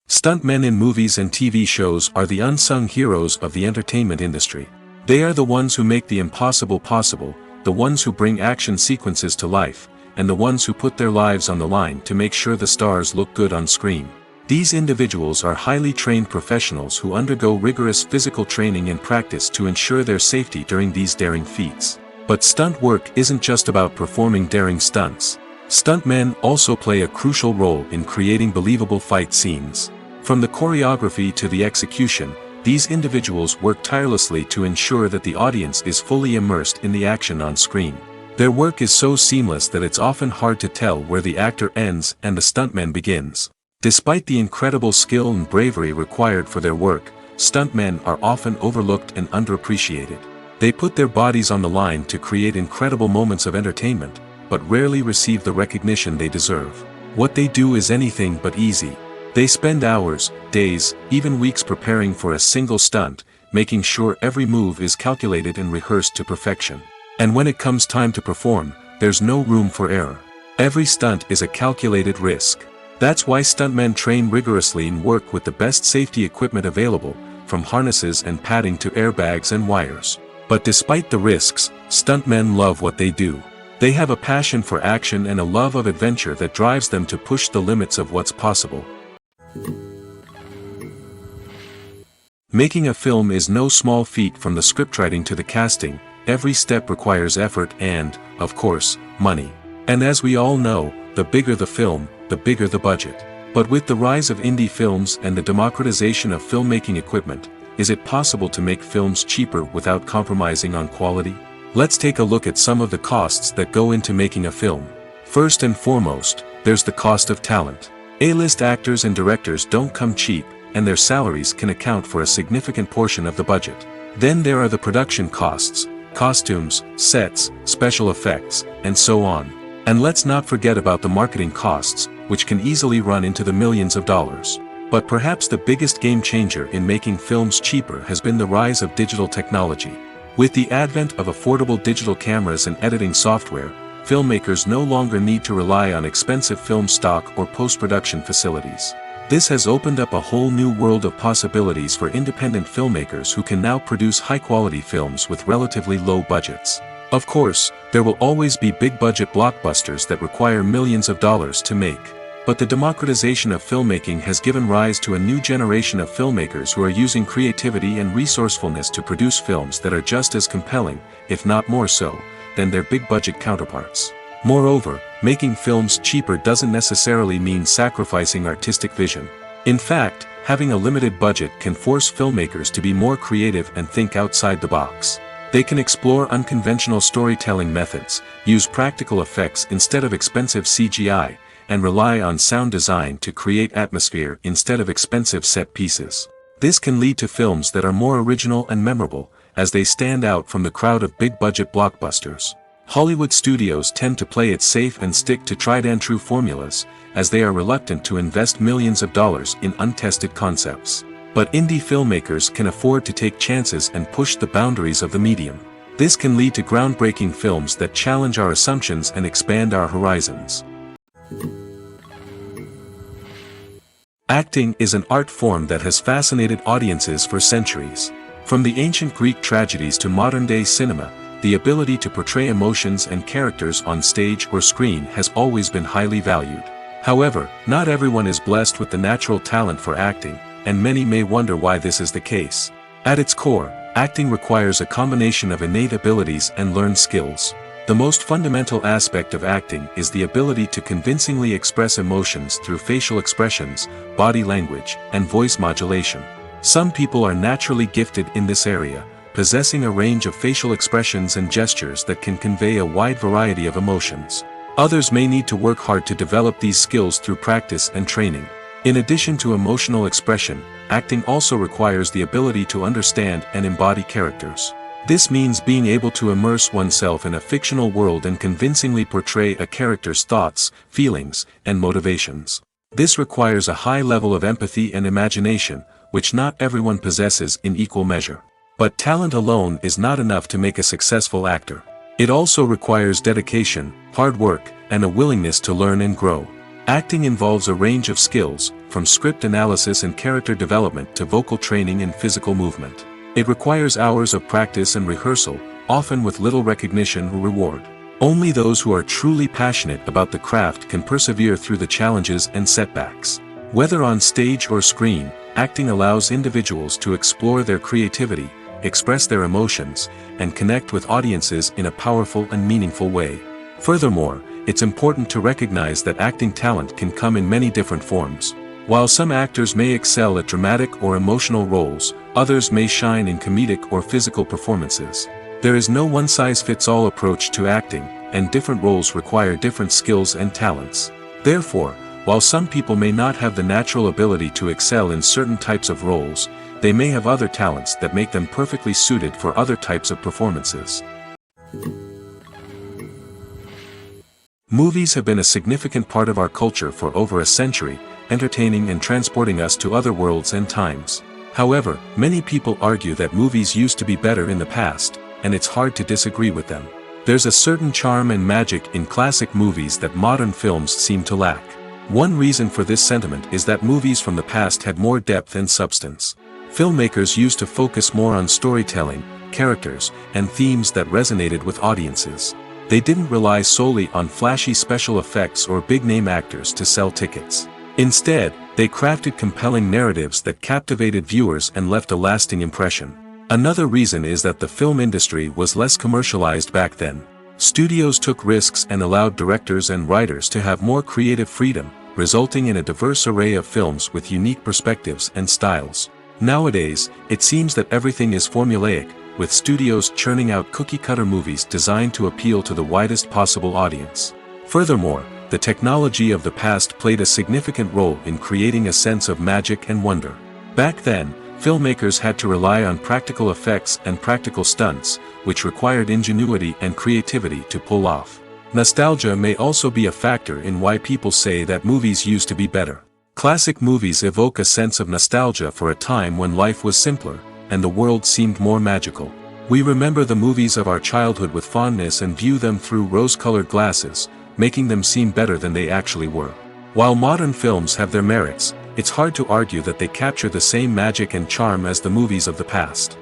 Stuntmen in movies and TV shows are the unsung heroes of the entertainment industry. They are the ones who make the impossible possible, the ones who bring action sequences to life, and the ones who put their lives on the line to make sure the stars look good on screen. These individuals are highly trained professionals who undergo rigorous physical training and practice to ensure their safety during these daring feats. But stunt work isn't just about performing daring stunts. Stuntmen also play a crucial role in creating believable fight scenes. From the choreography to the execution, these individuals work tirelessly to ensure that the audience is fully immersed in the action on screen. Their work is so seamless that it's often hard to tell where the actor ends and the stuntman begins. Despite the incredible skill and bravery required for their work, stuntmen are often overlooked and underappreciated. They put their bodies on the line to create incredible moments of entertainment, but rarely receive the recognition they deserve. What they do is anything but easy. They spend hours, days, even weeks preparing for a single stunt, making sure every move is calculated and rehearsed to perfection. And when it comes time to perform, there's no room for error. Every stunt is a calculated risk. That's why stuntmen train rigorously and work with the best safety equipment available, from harnesses and padding to airbags and wires. But despite the risks, stuntmen love what they do. They have a passion for action and a love of adventure that drives them to push the limits of what's possible. Making a film is no small feat. From the scriptwriting to the casting, every step requires effort and, of course, money. And as we all know, the bigger the film, the bigger the budget. But with the rise of indie films and the democratization of filmmaking equipment, is it possible to make films cheaper without compromising on quality? Let's take a look at some of the costs that go into making a film. First and foremost, there's the cost of talent. A-list actors and directors don't come cheap, and their salaries can account for a significant portion of the budget. Then there are the production costs, costumes, sets, special effects, and so on. And let's not forget about the marketing costs, which can easily run into the millions of dollars. But perhaps the biggest game changer in making films cheaper has been the rise of digital technology. With the advent of affordable digital cameras and editing software, filmmakers no longer need to rely on expensive film stock or post-production facilities. This has opened up a whole new world of possibilities for independent filmmakers who can now produce high-quality films with relatively low budgets. Of course, there will always be big-budget blockbusters that require millions of dollars to make. But the democratization of filmmaking has given rise to a new generation of filmmakers who are using creativity and resourcefulness to produce films that are just as compelling, if not more so, than their big-budget counterparts. Moreover, making films cheaper doesn't necessarily mean sacrificing artistic vision. In fact, having a limited budget can force filmmakers to be more creative and think outside the box. They can explore unconventional storytelling methods, use practical effects instead of expensive CGI, and rely on sound design to create atmosphere instead of expensive set pieces. This can lead to films that are more original and memorable, as they stand out from the crowd of big-budget blockbusters. Hollywood studios tend to play it safe and stick to tried-and-true formulas, as they are reluctant to invest millions of dollars in untested concepts. But indie filmmakers can afford to take chances and push the boundaries of the medium. This can lead to groundbreaking films that challenge our assumptions and expand our horizons. Acting is an art form that has fascinated audiences for centuries. From the ancient Greek tragedies to modern-day cinema, the ability to portray emotions and characters on stage or screen has always been highly valued. However, not everyone is blessed with the natural talent for acting, and many may wonder why this is the case. At its core, acting requires a combination of innate abilities and learned skills. The most fundamental aspect of acting is the ability to convincingly express emotions through facial expressions, body language, and voice modulation. Some people are naturally gifted in this area, possessing a range of facial expressions and gestures that can convey a wide variety of emotions. Others may need to work hard to develop these skills through practice and training. In addition to emotional expression, acting also requires the ability to understand and embody characters. This means being able to immerse oneself in a fictional world and convincingly portray a character's thoughts, feelings, and motivations. This requires a high level of empathy and imagination, which not everyone possesses in equal measure. But talent alone is not enough to make a successful actor. It also requires dedication, hard work, and a willingness to learn and grow. Acting involves a range of skills, from script analysis and character development to vocal training and physical movement. It requires hours of practice and rehearsal, often with little recognition or reward. Only those who are truly passionate about the craft can persevere through the challenges and setbacks. Whether on stage or screen, acting allows individuals to explore their creativity, express their emotions, and connect with audiences in a powerful and meaningful way. Furthermore, it's important to recognize that acting talent can come in many different forms. While some actors may excel at dramatic or emotional roles, others may shine in comedic or physical performances. There is no one-size-fits-all approach to acting, and different roles require different skills and talents. Therefore, while some people may not have the natural ability to excel in certain types of roles, they may have other talents that make them perfectly suited for other types of performances. Movies have been a significant part of our culture for over a century, entertaining and transporting us to other worlds and times. However, many people argue that movies used to be better in the past, and it's hard to disagree with them. There's a certain charm and magic in classic movies that modern films seem to lack. One reason for this sentiment is that movies from the past had more depth and substance. Filmmakers used to focus more on storytelling, characters, and themes that resonated with audiences. They didn't rely solely on flashy special effects or big-name actors to sell tickets. Instead, they crafted compelling narratives that captivated viewers and left a lasting impression. Another reason is that the film industry was less commercialized back then. Studios took risks and allowed directors and writers to have more creative freedom, resulting in a diverse array of films with unique perspectives and styles. Nowadays, it seems that everything is formulaic, with studios churning out cookie-cutter movies designed to appeal to the widest possible audience. Furthermore, the technology of the past played a significant role in creating a sense of magic and wonder. Back then, filmmakers had to rely on practical effects and practical stunts, which required ingenuity and creativity to pull off. Nostalgia may also be a factor in why people say that movies used to be better. Classic movies evoke a sense of nostalgia for a time when life was simpler, and the world seemed more magical. We remember the movies of our childhood with fondness and view them through rose-colored glasses, making them seem better than they actually were. While modern films have their merits, it's hard to argue that they capture the same magic and charm as the movies of the past.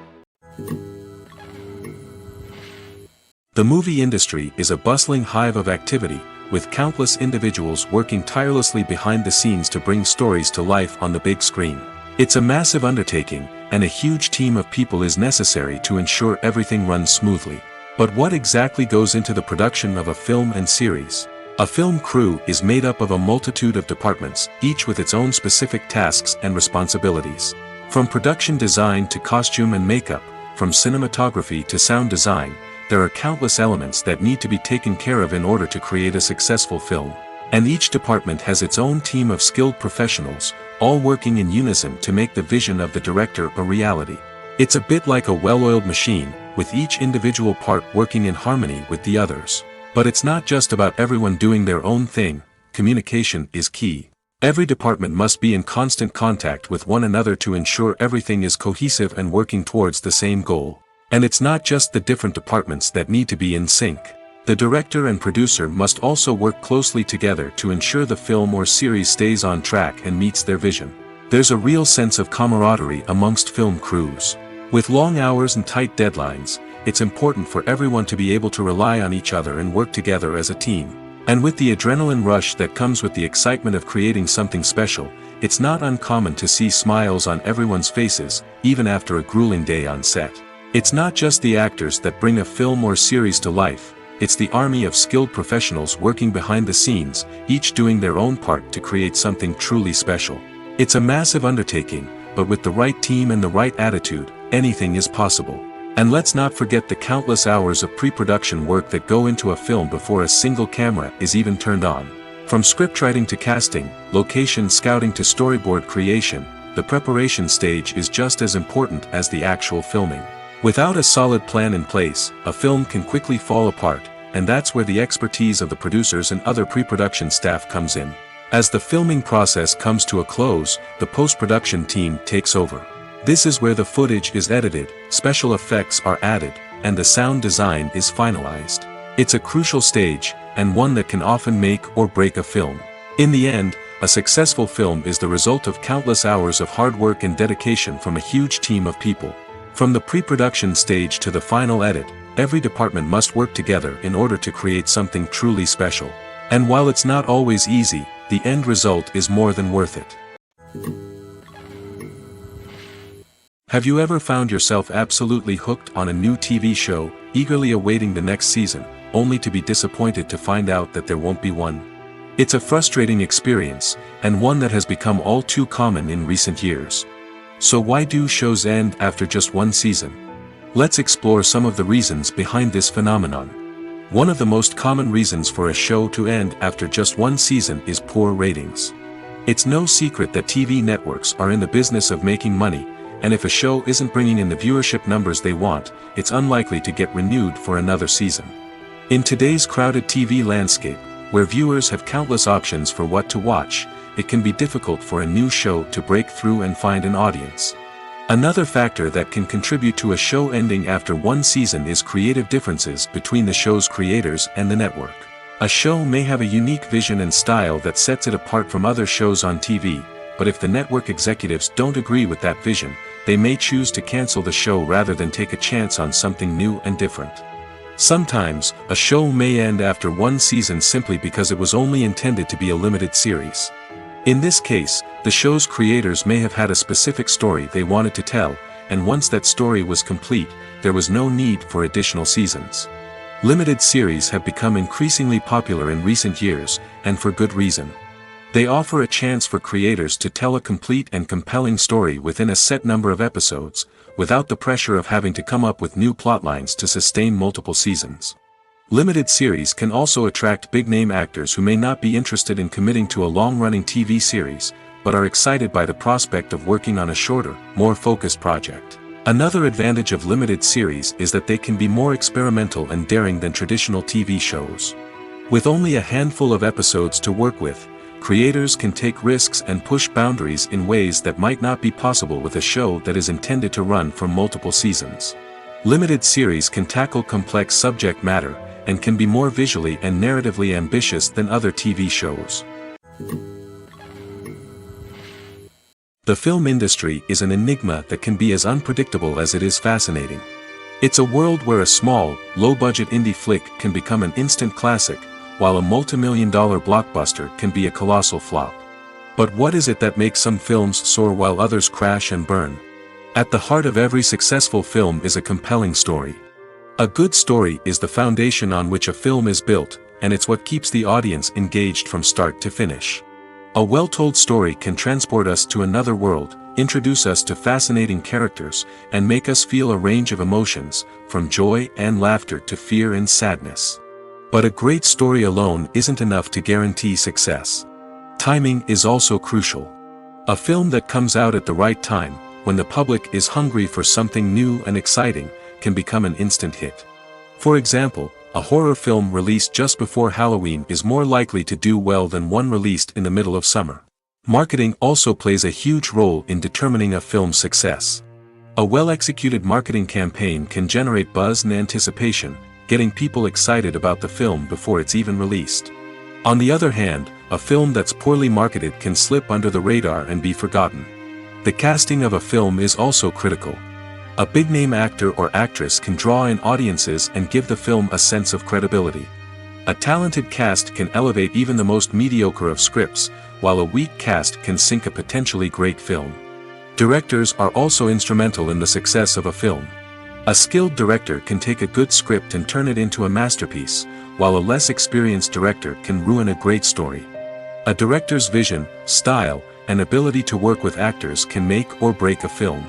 The movie industry is a bustling hive of activity, with countless individuals working tirelessly behind the scenes to bring stories to life on the big screen. It's a massive undertaking, and a huge team of people is necessary to ensure everything runs smoothly. But what exactly goes into the production of a film and series? A film crew is made up of a multitude of departments, each with its own specific tasks and responsibilities. From production design to costume and makeup, from cinematography to sound design, there are countless elements that need to be taken care of in order to create a successful film. And each department has its own team of skilled professionals, all working in unison to make the vision of the director a reality. It's a bit like a well-oiled machine, with each individual part working in harmony with the others. But it's not just about everyone doing their own thing. Communication is key. Every department must be in constant contact with one another to ensure everything is cohesive and working towards the same goal. And it's not just the different departments that need to be in sync. The director and producer must also work closely together to ensure the film or series stays on track and meets their vision. There's a real sense of camaraderie amongst film crews. With long hours and tight deadlines, it's important for everyone to be able to rely on each other and work together as a team. And with the adrenaline rush that comes with the excitement of creating something special, it's not uncommon to see smiles on everyone's faces, even after a grueling day on set. It's not just the actors that bring a film or series to life, it's the army of skilled professionals working behind the scenes, each doing their own part to create something truly special. It's a massive undertaking, but with the right team and the right attitude, anything is possible. And let's not forget the countless hours of pre-production work that go into a film before a single camera is even turned on. From scriptwriting to casting, location scouting to storyboard creation, the preparation stage is just as important as the actual filming. Without a solid plan in place, a film can quickly fall apart, and that's where the expertise of the producers and other pre-production staff comes in. As the filming process comes to a close, the post-production team takes over. This is where the footage is edited, special effects are added, and the sound design is finalized. It's a crucial stage, and one that can often make or break a film. In the end, a successful film is the result of countless hours of hard work and dedication from a huge team of people. From the pre-production stage to the final edit, every department must work together in order to create something truly special. And while it's not always easy, the end result is more than worth it. Have you ever found yourself absolutely hooked on a new TV show, eagerly awaiting the next season, only to be disappointed to find out that there won't be one? It's a frustrating experience, and one that has become all too common in recent years. So why do shows end after just one season? Let's explore some of the reasons behind this phenomenon. One of the most common reasons for a show to end after just one season is poor ratings. It's no secret that TV networks are in the business of making money, and if a show isn't bringing in the viewership numbers they want, it's unlikely to get renewed for another season. In today's crowded TV landscape, where viewers have countless options for what to watch, it can be difficult for a new show to break through and find an audience. Another factor that can contribute to a show ending after one season is creative differences between the show's creators and the network. A show may have a unique vision and style that sets it apart from other shows on TV, but if the network executives don't agree with that vision, they may choose to cancel the show rather than take a chance on something new and different. Sometimes, a show may end after one season simply because it was only intended to be a limited series. In this case, the show's creators may have had a specific story they wanted to tell, and once that story was complete, there was no need for additional seasons. Limited series have become increasingly popular in recent years, and for good reason. They offer a chance for creators to tell a complete and compelling story within a set number of episodes, without the pressure of having to come up with new plotlines to sustain multiple seasons. Limited series can also attract big-name actors who may not be interested in committing to a long-running TV series, but are excited by the prospect of working on a shorter, more focused project. Another advantage of limited series is that they can be more experimental and daring than traditional TV shows. With only a handful of episodes to work with, creators can take risks and push boundaries in ways that might not be possible with a show that is intended to run for multiple seasons. Limited series can tackle complex subject matter, and can be more visually and narratively ambitious than other TV shows. The film industry is an enigma that can be as unpredictable as it is fascinating. It's a world where a small, low-budget indie flick can become an instant classic, while a multi-million-dollar blockbuster can be a colossal flop. But what is it that makes some films soar while others crash and burn? At the heart of every successful film is a compelling story. A good story is the foundation on which a film is built, and it's what keeps the audience engaged from start to finish. A well-told story can transport us to another world, introduce us to fascinating characters, and make us feel a range of emotions, from joy and laughter to fear and sadness. But a great story alone isn't enough to guarantee success. Timing is also crucial. A film that comes out at the right time, when the public is hungry for something new and exciting, can become an instant hit. For example, a horror film released just before Halloween is more likely to do well than one released in the middle of summer. Marketing also plays a huge role in determining a film's success. A well-executed marketing campaign can generate buzz and anticipation, getting people excited about the film before it's even released. On the other hand, a film that's poorly marketed can slip under the radar and be forgotten. The casting of a film is also critical. A big-name actor or actress can draw in audiences and give the film a sense of credibility. A talented cast can elevate even the most mediocre of scripts, while a weak cast can sink a potentially great film. Directors are also instrumental in the success of a film. A skilled director can take a good script and turn it into a masterpiece, while a less experienced director can ruin a great story. A director's vision, style, and ability to work with actors can make or break a film.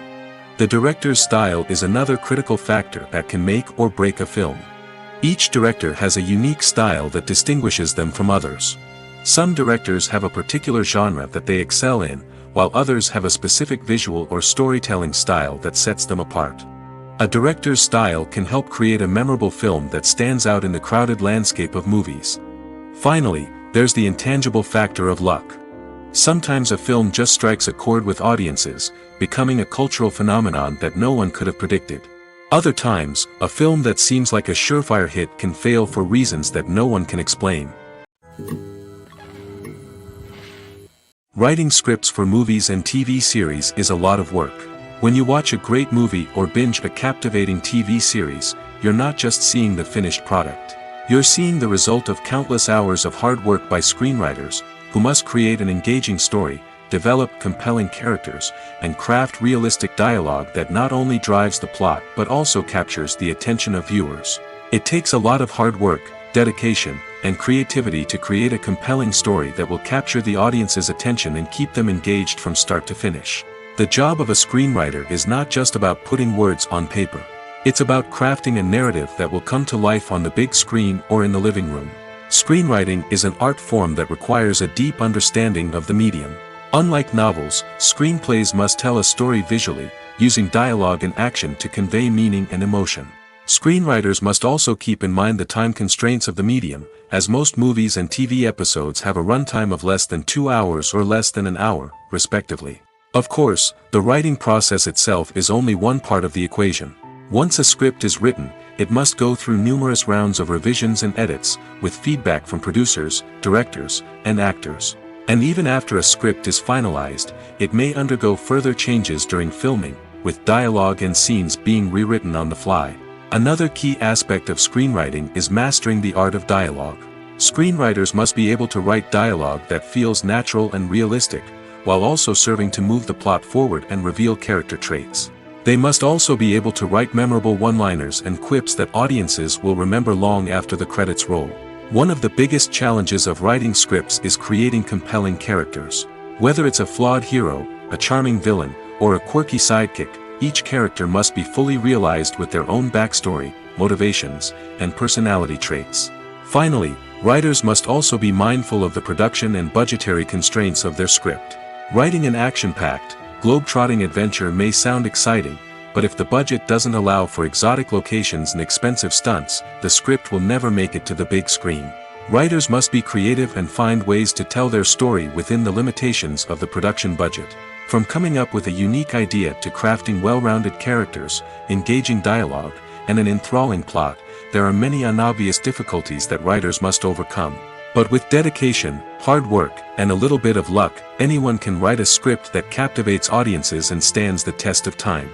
The director's style is another critical factor that can make or break a film. Each director has a unique style that distinguishes them from others. Some directors have a particular genre that they excel in, while others have a specific visual or storytelling style that sets them apart. A director's style can help create a memorable film that stands out in the crowded landscape of movies. Finally, there's the intangible factor of luck. Sometimes a film just strikes a chord with audiences, becoming a cultural phenomenon that no one could have predicted. Other times, a film that seems like a surefire hit can fail for reasons that no one can explain. Writing scripts for movies and TV series is a lot of work. When you watch a great movie or binge a captivating TV series, you're not just seeing the finished product. You're seeing the result of countless hours of hard work by screenwriters, who must create an engaging story, develop compelling characters, and craft realistic dialogue that not only drives the plot but also captures the attention of viewers. It takes a lot of hard work, dedication, and creativity to create a compelling story that will capture the audience's attention and keep them engaged from start to finish. The job of a screenwriter is not just about putting words on paper. It's about crafting a narrative that will come to life on the big screen or in the living room. Screenwriting is an art form that requires a deep understanding of the medium. Unlike novels, screenplays must tell a story visually, using dialogue and action to convey meaning and emotion. Screenwriters must also keep in mind the time constraints of the medium, as most movies and TV episodes have a runtime of less than 2 hours or less than an hour, respectively. Of course, the writing process itself is only one part of the equation. Once a script is written, it must go through numerous rounds of revisions and edits, with feedback from producers, directors, and actors. And even after a script is finalized, it may undergo further changes during filming, with dialogue and scenes being rewritten on the fly. Another key aspect of screenwriting is mastering the art of dialogue. Screenwriters must be able to write dialogue that feels natural and realistic, while also serving to move the plot forward and reveal character traits. They must also be able to write memorable one-liners and quips that audiences will remember long after the credits roll. One of the biggest challenges of writing scripts is creating compelling characters. Whether it's a flawed hero, a charming villain, or a quirky sidekick, each character must be fully realized with their own backstory, motivations, and personality traits. Finally, writers must also be mindful of the production and budgetary constraints of their script. Writing an action-packed, globe-trotting adventure may sound exciting, but if the budget doesn't allow for exotic locations and expensive stunts, the script will never make it to the big screen. Writers must be creative and find ways to tell their story within the limitations of the production budget. From coming up with a unique idea to crafting well-rounded characters, engaging dialogue, and an enthralling plot, there are many unobvious difficulties that writers must overcome. But with dedication, hard work, and a little bit of luck, anyone can write a script that captivates audiences and stands the test of time.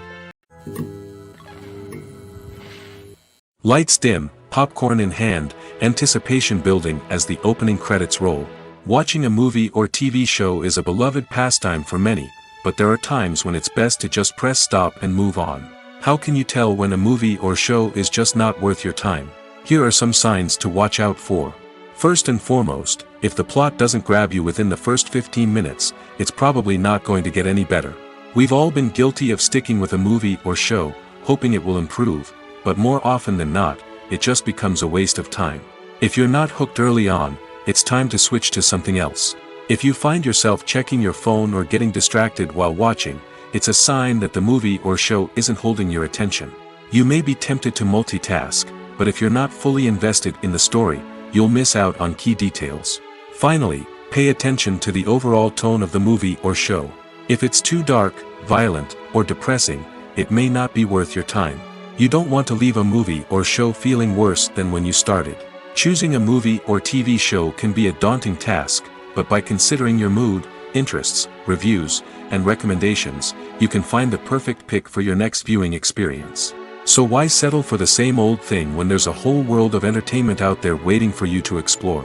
Lights dim, popcorn in hand, anticipation building as the opening credits roll. Watching a movie or TV show is a beloved pastime for many, but there are times when it's best to just press stop and move on. How can you tell when a movie or show is just not worth your time? Here are some signs to watch out for. First and foremost, if the plot doesn't grab you within the first 15 minutes, it's probably not going to get any better. We've all been guilty of sticking with a movie or show, hoping it will improve, but more often than not, it just becomes a waste of time. If you're not hooked early on, it's time to switch to something else. If you find yourself checking your phone or getting distracted while watching, it's a sign that the movie or show isn't holding your attention. You may be tempted to multitask, but if you're not fully invested in the story, you'll miss out on key details. Finally, pay attention to the overall tone of the movie or show. If it's too dark, violent, or depressing, it may not be worth your time. You don't want to leave a movie or show feeling worse than when you started. Choosing a movie or TV show can be a daunting task, but by considering your mood, interests, reviews, and recommendations, you can find the perfect pick for your next viewing experience. So why settle for the same old thing when there's a whole world of entertainment out there waiting for you to explore?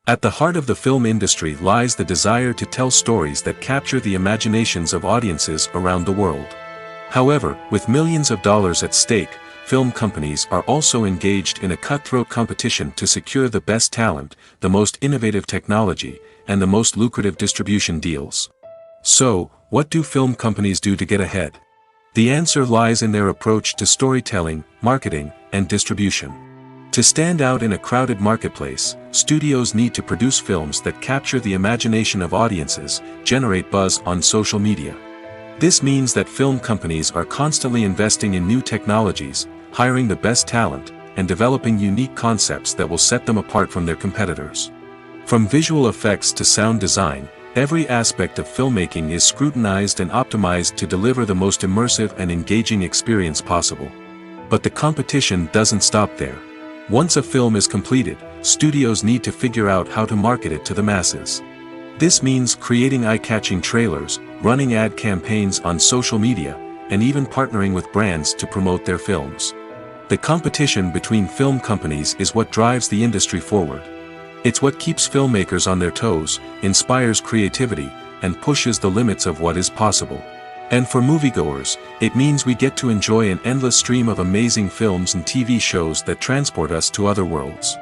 At the heart of the film industry lies the desire to tell stories that capture the imaginations of audiences around the world. However, with millions of dollars at stake, film companies are also engaged in a cutthroat competition to secure the best talent, the most innovative technology, and the most lucrative distribution deals. So, what do film companies do to get ahead? The answer lies in their approach to storytelling, marketing, and distribution. To stand out in a crowded marketplace, studios need to produce films that capture the imagination of audiences, generate buzz on social media. This means that film companies are constantly investing in new technologies, hiring the best talent, and developing unique concepts that will set them apart from their competitors. From visual effects to sound design, every aspect of filmmaking is scrutinized and optimized to deliver the most immersive and engaging experience possible. But the competition doesn't stop there. Once a film is completed, studios need to figure out how to market it to the masses. This means creating eye-catching trailers, running ad campaigns on social media, and even partnering with brands to promote their films. The competition between film companies is what drives the industry forward. It's what keeps filmmakers on their toes, inspires creativity, and pushes the limits of what is possible. And for moviegoers, it means we get to enjoy an endless stream of amazing films and TV shows that transport us to other worlds.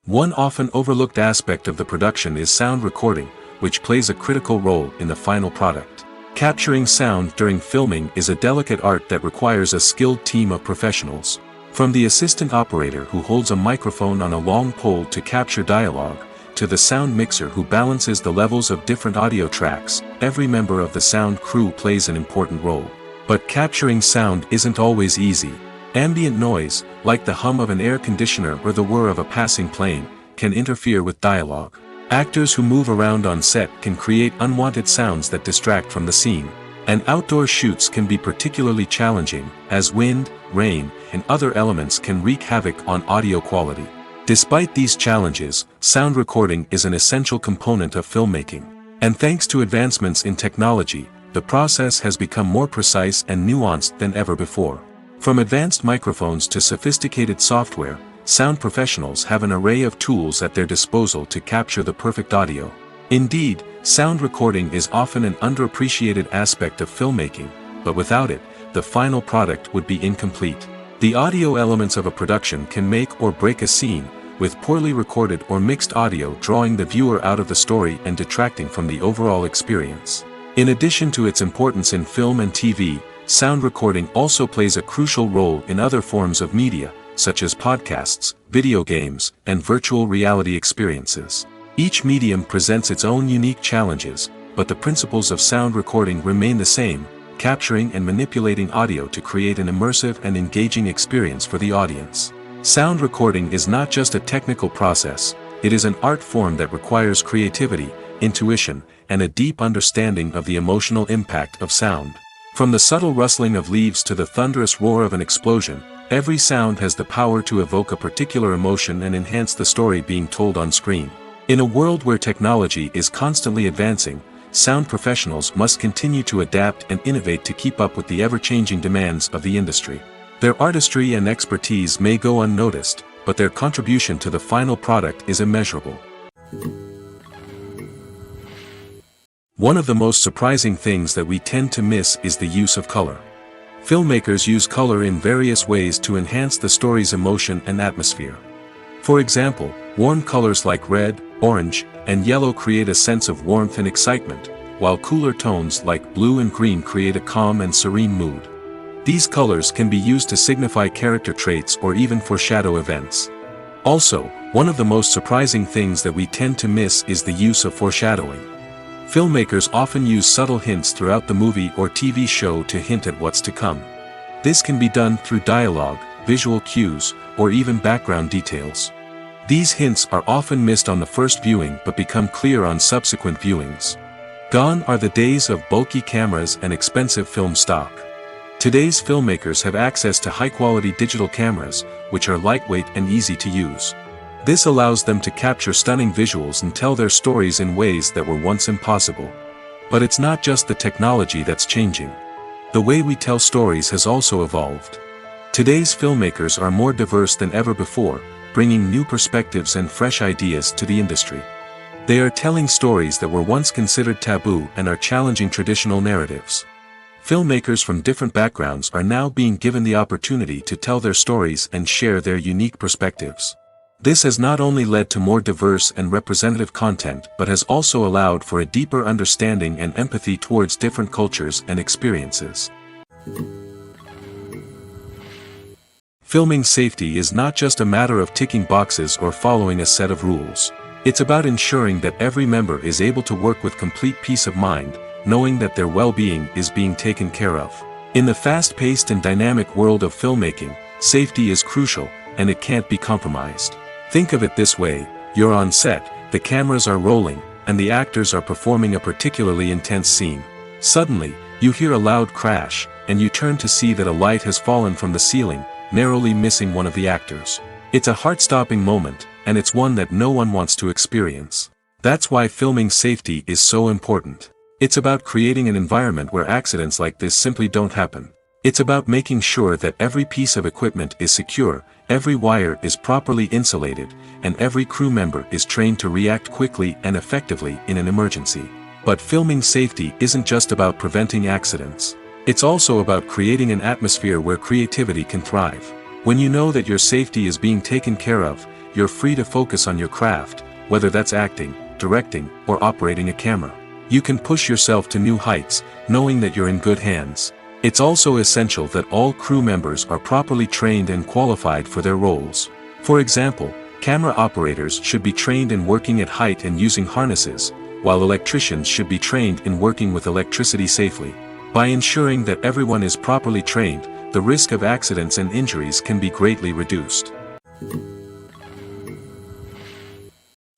One often overlooked aspect of the production is sound recording, which plays a critical role in the final product. Capturing sound during filming is a delicate art that requires a skilled team of professionals. From the assistant operator who holds a microphone on a long pole to capture dialogue, to the sound mixer who balances the levels of different audio tracks, every member of the sound crew plays an important role. But capturing sound isn't always easy. Ambient noise, like the hum of an air conditioner or the whir of a passing plane, can interfere with dialogue. Actors who move around on set can create unwanted sounds that distract from the scene. And outdoor shoots can be particularly challenging, as wind, rain, and other elements can wreak havoc on audio quality. Despite these challenges, sound recording is an essential component of filmmaking. And thanks to advancements in technology, the process has become more precise and nuanced than ever before. From advanced microphones to sophisticated software, sound professionals have an array of tools at their disposal to capture the perfect audio. Indeed, sound recording is often an underappreciated aspect of filmmaking, but without it, the final product would be incomplete. The audio elements of a production can make or break a scene, with poorly recorded or mixed audio drawing the viewer out of the story and detracting from the overall experience. In addition to its importance in film and TV, sound recording also plays a crucial role in other forms of media, such as podcasts, video games, and virtual reality experiences. Each medium presents its own unique challenges, but the principles of sound recording remain the same: capturing and manipulating audio to create an immersive and engaging experience for the audience. Sound recording is not just a technical process, it is an art form that requires creativity, intuition, and a deep understanding of the emotional impact of sound. From the subtle rustling of leaves to the thunderous roar of an explosion, every sound has the power to evoke a particular emotion and enhance the story being told on screen. In a world where technology is constantly advancing, sound professionals must continue to adapt and innovate to keep up with the ever-changing demands of the industry. Their artistry and expertise may go unnoticed, but their contribution to the final product is immeasurable. One of the most surprising things that we tend to miss is the use of color. Filmmakers use color in various ways to enhance the story's emotion and atmosphere. For example, warm colors like red, orange, and yellow create a sense of warmth and excitement, while cooler tones like blue and green create a calm and serene mood. These colors can be used to signify character traits or even foreshadow events. Also, one of the most surprising things that we tend to miss is the use of foreshadowing. Filmmakers often use subtle hints throughout the movie or TV show to hint at what's to come. This can be done through dialogue, visual cues, or even background details. These hints are often missed on the first viewing but become clear on subsequent viewings. Gone are the days of bulky cameras and expensive film stock. Today's filmmakers have access to high-quality digital cameras, which are lightweight and easy to use. This allows them to capture stunning visuals and tell their stories in ways that were once impossible. But it's not just the technology that's changing. The way we tell stories has also evolved. Today's filmmakers are more diverse than ever before, bringing new perspectives and fresh ideas to the industry. They are telling stories that were once considered taboo and are challenging traditional narratives. Filmmakers from different backgrounds are now being given the opportunity to tell their stories and share their unique perspectives. This has not only led to more diverse and representative content but has also allowed for a deeper understanding and empathy towards different cultures and experiences. Filming safety is not just a matter of ticking boxes or following a set of rules. It's about ensuring that every member is able to work with complete peace of mind, knowing that their well-being is being taken care of. In the fast-paced and dynamic world of filmmaking, safety is crucial, and it can't be compromised. Think of it this way: you're on set, the cameras are rolling, and the actors are performing a particularly intense scene. Suddenly, you hear a loud crash, and you turn to see that a light has fallen from the ceiling, narrowly missing one of the actors. It's a heart-stopping moment, and it's one that no one wants to experience. That's why filming safety is so important. It's about creating an environment where accidents like this simply don't happen. It's about making sure that every piece of equipment is secure, every wire is properly insulated, and every crew member is trained to react quickly and effectively in an emergency. But filming safety isn't just about preventing accidents. It's also about creating an atmosphere where creativity can thrive. When you know that your safety is being taken care of, you're free to focus on your craft, whether that's acting, directing, or operating a camera. You can push yourself to new heights, knowing that you're in good hands. It's also essential that all crew members are properly trained and qualified for their roles. For example, camera operators should be trained in working at height and using harnesses, while electricians should be trained in working with electricity safely. By ensuring that everyone is properly trained, the risk of accidents and injuries can be greatly reduced.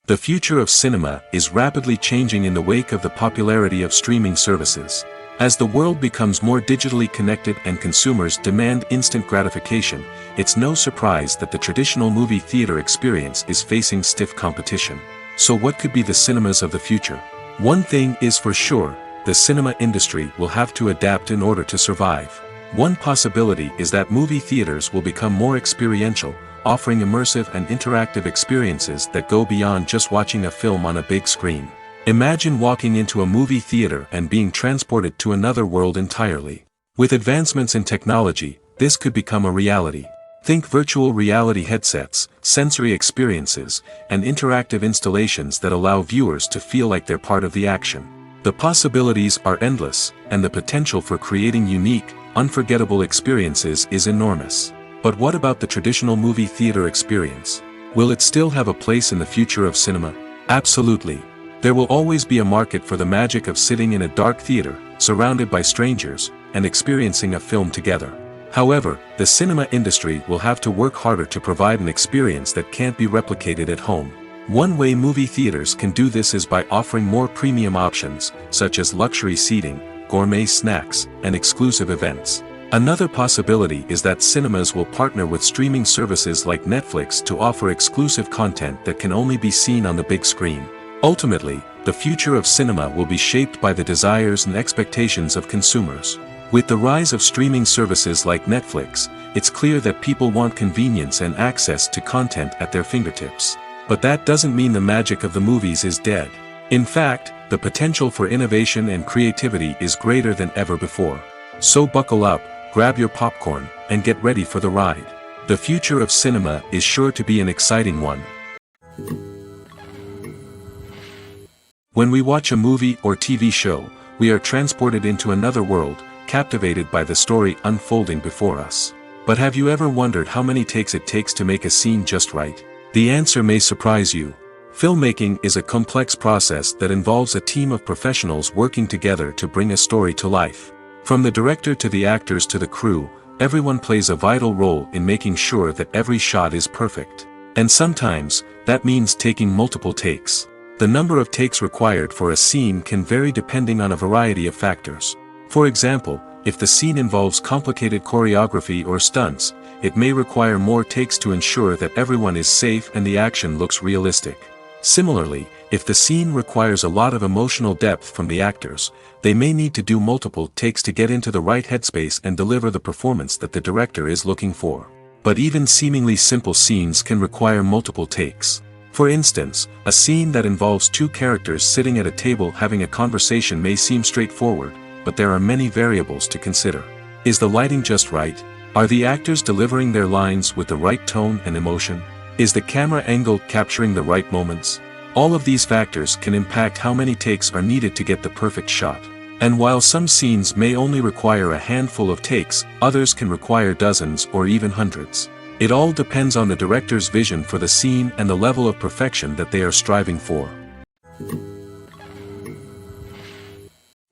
The future of cinema is rapidly changing in the wake of the popularity of streaming services. As the world becomes more digitally connected and consumers demand instant gratification, it's no surprise that the traditional movie theater experience is facing stiff competition. So what could be the cinemas of the future? One thing is for sure: the cinema industry will have to adapt in order to survive. One possibility is that movie theaters will become more experiential, offering immersive and interactive experiences that go beyond just watching a film on a big screen. Imagine walking into a movie theater and being transported to another world entirely. With advancements in technology, this could become a reality. Think virtual reality headsets, sensory experiences, and interactive installations that allow viewers to feel like they're part of the action. The possibilities are endless, and the potential for creating unique, unforgettable experiences is enormous. But what about the traditional movie theater experience? Will it still have a place in the future of cinema? Absolutely. There will always be a market for the magic of sitting in a dark theater, surrounded by strangers, and experiencing a film together. However, the cinema industry will have to work harder to provide an experience that can't be replicated at home. One way movie theaters can do this is by offering more premium options, such as luxury seating, gourmet snacks, and exclusive events. Another possibility is that cinemas will partner with streaming services like Netflix to offer exclusive content that can only be seen on the big screen. Ultimately, the future of cinema will be shaped by the desires and expectations of consumers. With the rise of streaming services like Netflix, it's clear that people want convenience and access to content at their fingertips. But that doesn't mean the magic of the movies is dead. In fact, the potential for innovation and creativity is greater than ever before. So buckle up, grab your popcorn, and get ready for the ride. The future of cinema is sure to be an exciting one. When we watch a movie or TV show, we are transported into another world, captivated by the story unfolding before us. But have you ever wondered how many takes it takes to make a scene just right? The answer may surprise you. Filmmaking is a complex process that involves a team of professionals working together to bring a story to life. From the director to the actors to the crew, everyone plays a vital role in making sure that every shot is perfect. And sometimes, that means taking multiple takes. The number of takes required for a scene can vary depending on a variety of factors. For example, if the scene involves complicated choreography or stunts, it may require more takes to ensure that everyone is safe and the action looks realistic. Similarly, if the scene requires a lot of emotional depth from the actors, they may need to do multiple takes to get into the right headspace and deliver the performance that the director is looking for. But even seemingly simple scenes can require multiple takes. For instance, a scene that involves two characters sitting at a table having a conversation may seem straightforward, but there are many variables to consider. Is the lighting just right? Are the actors delivering their lines with the right tone and emotion? Is the camera angle capturing the right moments? All of these factors can impact how many takes are needed to get the perfect shot. And while some scenes may only require a handful of takes, others can require dozens or even hundreds. It all depends on the director's vision for the scene and the level of perfection that they are striving for.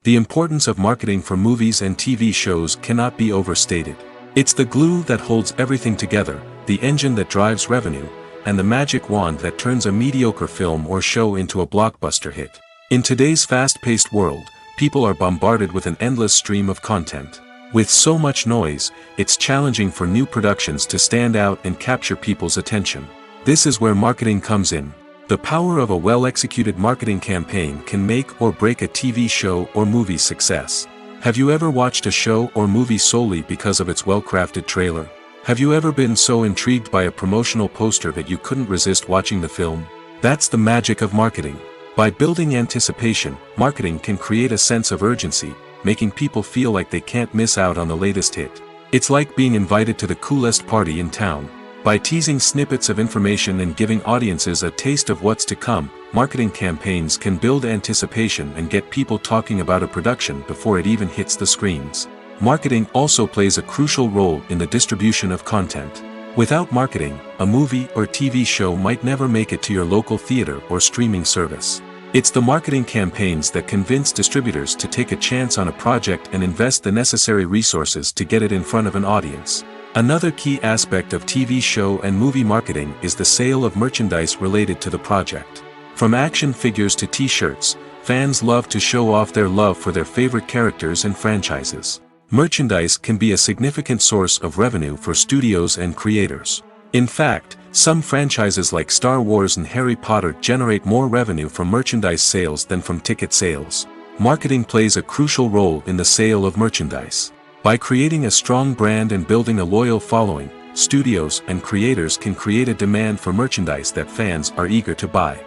The importance of marketing for movies and TV shows cannot be overstated. It's the glue that holds everything together, the engine that drives revenue, and the magic wand that turns a mediocre film or show into a blockbuster hit. In today's fast-paced world, people are bombarded with an endless stream of content. With so much noise, it's challenging for new productions to stand out and capture people's attention. This is where marketing comes in. The power of a well-executed marketing campaign can make or break a TV show or movie's success. Have you ever watched a show or movie solely because of its well-crafted trailer? Have you ever been so intrigued by a promotional poster that you couldn't resist watching the film? That's the magic of marketing. By building anticipation, marketing can create a sense of urgency, making people feel like they can't miss out on the latest hit. It's like being invited to the coolest party in town. By teasing snippets of information and giving audiences a taste of what's to come, marketing campaigns can build anticipation and get people talking about a production before it even hits the screens. Marketing also plays a crucial role in the distribution of content. Without marketing, a movie or TV show might never make it to your local theater or streaming service. It's the marketing campaigns that convince distributors to take a chance on a project and invest the necessary resources to get it in front of an audience. Another key aspect of TV show and movie marketing is the sale of merchandise related to the project. From action figures to t-shirts, fans love to show off their love for their favorite characters and franchises. Merchandise can be a significant source of revenue for studios and creators. In fact, some franchises like Star Wars and Harry Potter generate more revenue from merchandise sales than from ticket sales. Marketing plays a crucial role in the sale of merchandise. By creating a strong brand and building a loyal following, studios and creators can create a demand for merchandise that fans are eager to buy.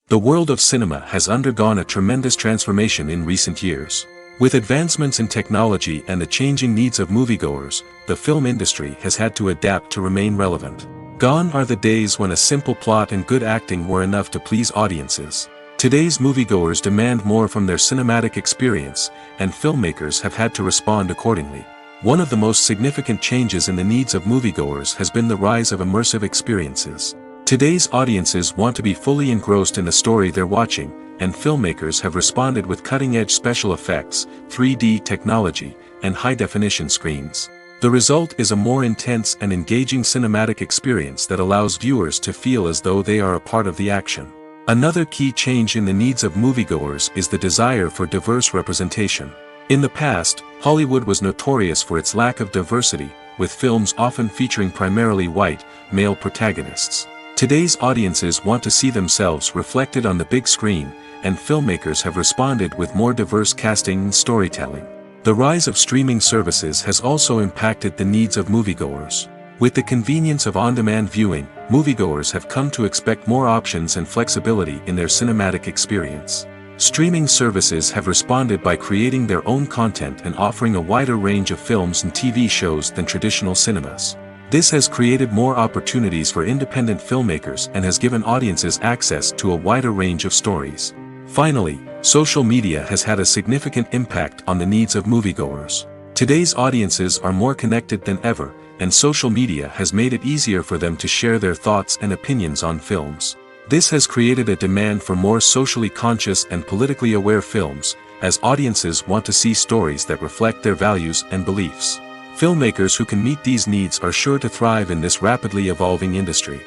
The world of cinema has undergone a tremendous transformation in recent years. With advancements in technology and the changing needs of moviegoers, the film industry has had to adapt to remain relevant. Gone are the days when a simple plot and good acting were enough to please audiences. Today's moviegoers demand more from their cinematic experience, and filmmakers have had to respond accordingly. One of the most significant changes in the needs of moviegoers has been the rise of immersive experiences. Today's audiences want to be fully engrossed in the story they're watching, and filmmakers have responded with cutting-edge special effects, 3D technology, and high-definition screens. The result is a more intense and engaging cinematic experience that allows viewers to feel as though they are a part of the action. Another key change in the needs of moviegoers is the desire for diverse representation. In the past, Hollywood was notorious for its lack of diversity, with films often featuring primarily white, male protagonists. Today's audiences want to see themselves reflected on the big screen, and filmmakers have responded with more diverse casting and storytelling. The rise of streaming services has also impacted the needs of moviegoers. With the convenience of on-demand viewing, moviegoers have come to expect more options and flexibility in their cinematic experience. Streaming services have responded by creating their own content and offering a wider range of films and TV shows than traditional cinemas. This has created more opportunities for independent filmmakers and has given audiences access to a wider range of stories. Finally, social media has had a significant impact on the needs of moviegoers. Today's audiences are more connected than ever, and social media has made it easier for them to share their thoughts and opinions on films. This has created a demand for more socially conscious and politically aware films, as audiences want to see stories that reflect their values and beliefs. Filmmakers who can meet these needs are sure to thrive in this rapidly evolving industry.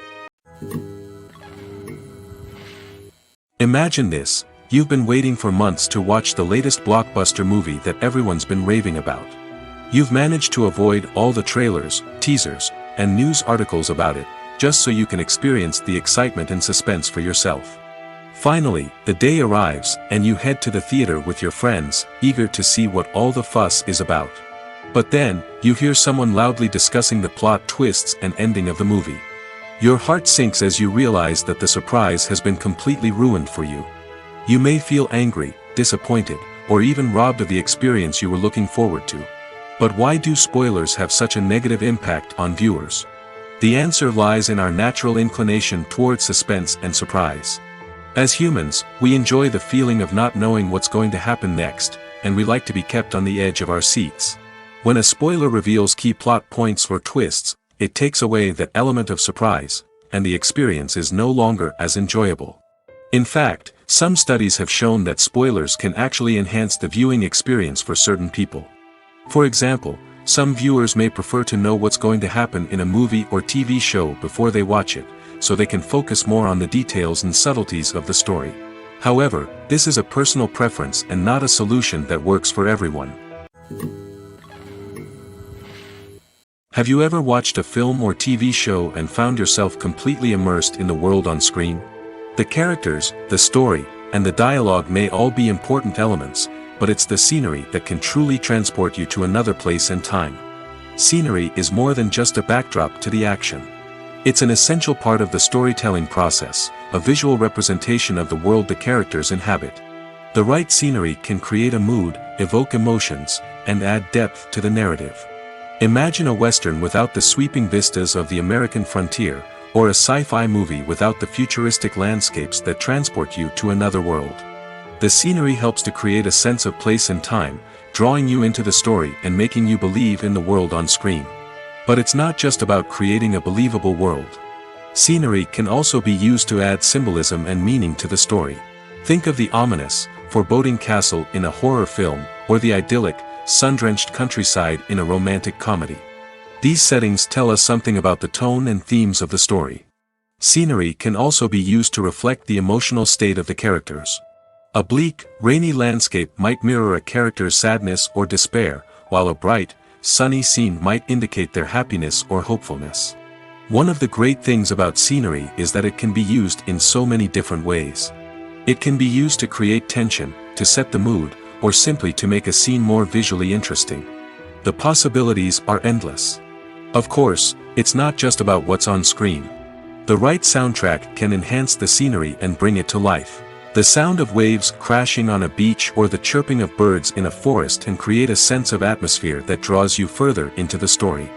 Imagine this: you've been waiting for months to watch the latest blockbuster movie that everyone's been raving about. You've managed to avoid all the trailers, teasers, and news articles about it, just so you can experience the excitement and suspense for yourself. Finally, the day arrives, and you head to the theater with your friends, eager to see what all the fuss is about. But then, you hear someone loudly discussing the plot twists and ending of the movie. Your heart sinks as you realize that the surprise has been completely ruined for you. You may feel angry, disappointed, or even robbed of the experience you were looking forward to. But why do spoilers have such a negative impact on viewers? The answer lies in our natural inclination towards suspense and surprise. As humans, we enjoy the feeling of not knowing what's going to happen next, and we like to be kept on the edge of our seats. When a spoiler reveals key plot points or twists, it takes away that element of surprise, and the experience is no longer as enjoyable. In fact, some studies have shown that spoilers can actually enhance the viewing experience for certain people. For example, some viewers may prefer to know what's going to happen in a movie or TV show before they watch it, so they can focus more on the details and subtleties of the story. However, this is a personal preference and not a solution that works for everyone. Have you ever watched a film or TV show and found yourself completely immersed in the world on screen? The characters, the story, and the dialogue may all be important elements, but it's the scenery that can truly transport you to another place and time. Scenery is more than just a backdrop to the action. It's an essential part of the storytelling process, a visual representation of the world the characters inhabit. The right scenery can create a mood, evoke emotions, and add depth to the narrative. Imagine a Western without the sweeping vistas of the American frontier, or a sci-fi movie without the futuristic landscapes that transport you to another world. The scenery helps to create a sense of place and time, drawing you into the story and making you believe in the world on screen. But it's not just about creating a believable world. Scenery can also be used to add symbolism and meaning to the story. Think of the ominous, foreboding castle in a horror film, or the idyllic, sun-drenched countryside in a romantic comedy. These settings tell us something about the tone and themes of the story. Scenery can also be used to reflect the emotional state of the characters. A bleak, rainy landscape might mirror a character's sadness or despair, while a bright, sunny scene might indicate their happiness or hopefulness. One of the great things about scenery is that it can be used in so many different ways. It can be used to create tension, to set the mood, or simply to make a scene more visually interesting. The possibilities are endless. Of course, it's not just about what's on screen. The right soundtrack can enhance the scenery and bring it to life. The sound of waves crashing on a beach or the chirping of birds in a forest can create a sense of atmosphere that draws you further into the story.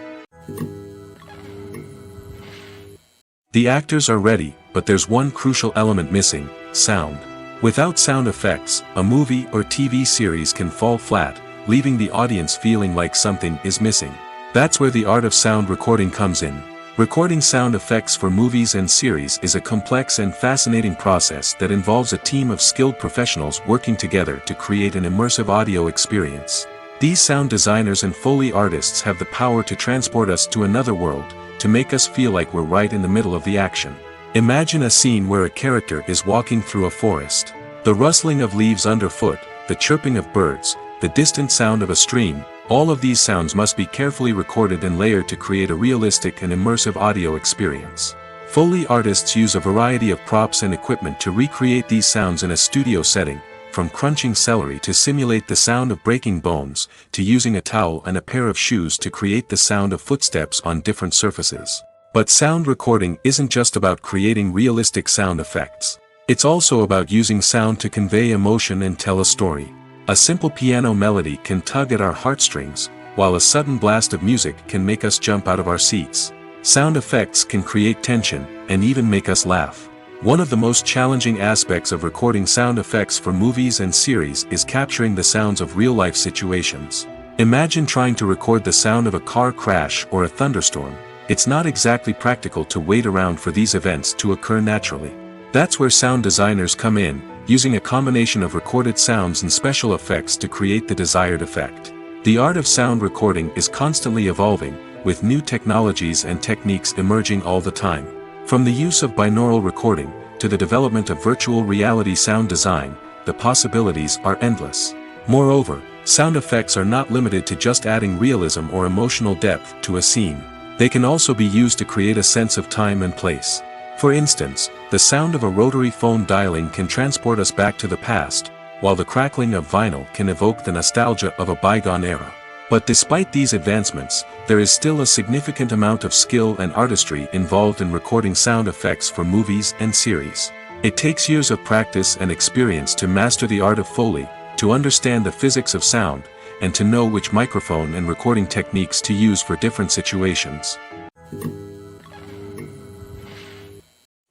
The actors are ready, but there's one crucial element missing: sound. Without sound effects, a movie or TV series can fall flat, leaving the audience feeling like something is missing. That's where the art of sound recording comes in. Recording sound effects for movies and series is a complex and fascinating process that involves a team of skilled professionals working together to create an immersive audio experience. These sound designers and Foley artists have the power to transport us to another world, to make us feel like we're right in the middle of the action. Imagine a scene where a character is walking through a forest. The rustling of leaves underfoot, the chirping of birds, the distant sound of a stream, all of these sounds must be carefully recorded and layered to create a realistic and immersive audio experience. Foley artists use a variety of props and equipment to recreate these sounds in a studio setting, from crunching celery to simulate the sound of breaking bones, to using a towel and a pair of shoes to create the sound of footsteps on different surfaces. But sound recording isn't just about creating realistic sound effects. It's also about using sound to convey emotion and tell a story. A simple piano melody can tug at our heartstrings, while a sudden blast of music can make us jump out of our seats. Sound effects can create tension, and even make us laugh. One of the most challenging aspects of recording sound effects for movies and series is capturing the sounds of real-life situations. Imagine trying to record the sound of a car crash or a thunderstorm. It's not exactly practical to wait around for these events to occur naturally. That's where sound designers come in, using a combination of recorded sounds and special effects to create the desired effect. The art of sound recording is constantly evolving, with new technologies and techniques emerging all the time. From the use of binaural recording, to the development of virtual reality sound design, the possibilities are endless. Moreover, sound effects are not limited to just adding realism or emotional depth to a scene. They can also be used to create a sense of time and place. For instance, the sound of a rotary phone dialing can transport us back to the past, while the crackling of vinyl can evoke the nostalgia of a bygone era. But despite these advancements, there is still a significant amount of skill and artistry involved in recording sound effects for movies and series. It takes years of practice and experience to master the art of Foley, to understand the physics of sound, and to know which microphone and recording techniques to use for different situations.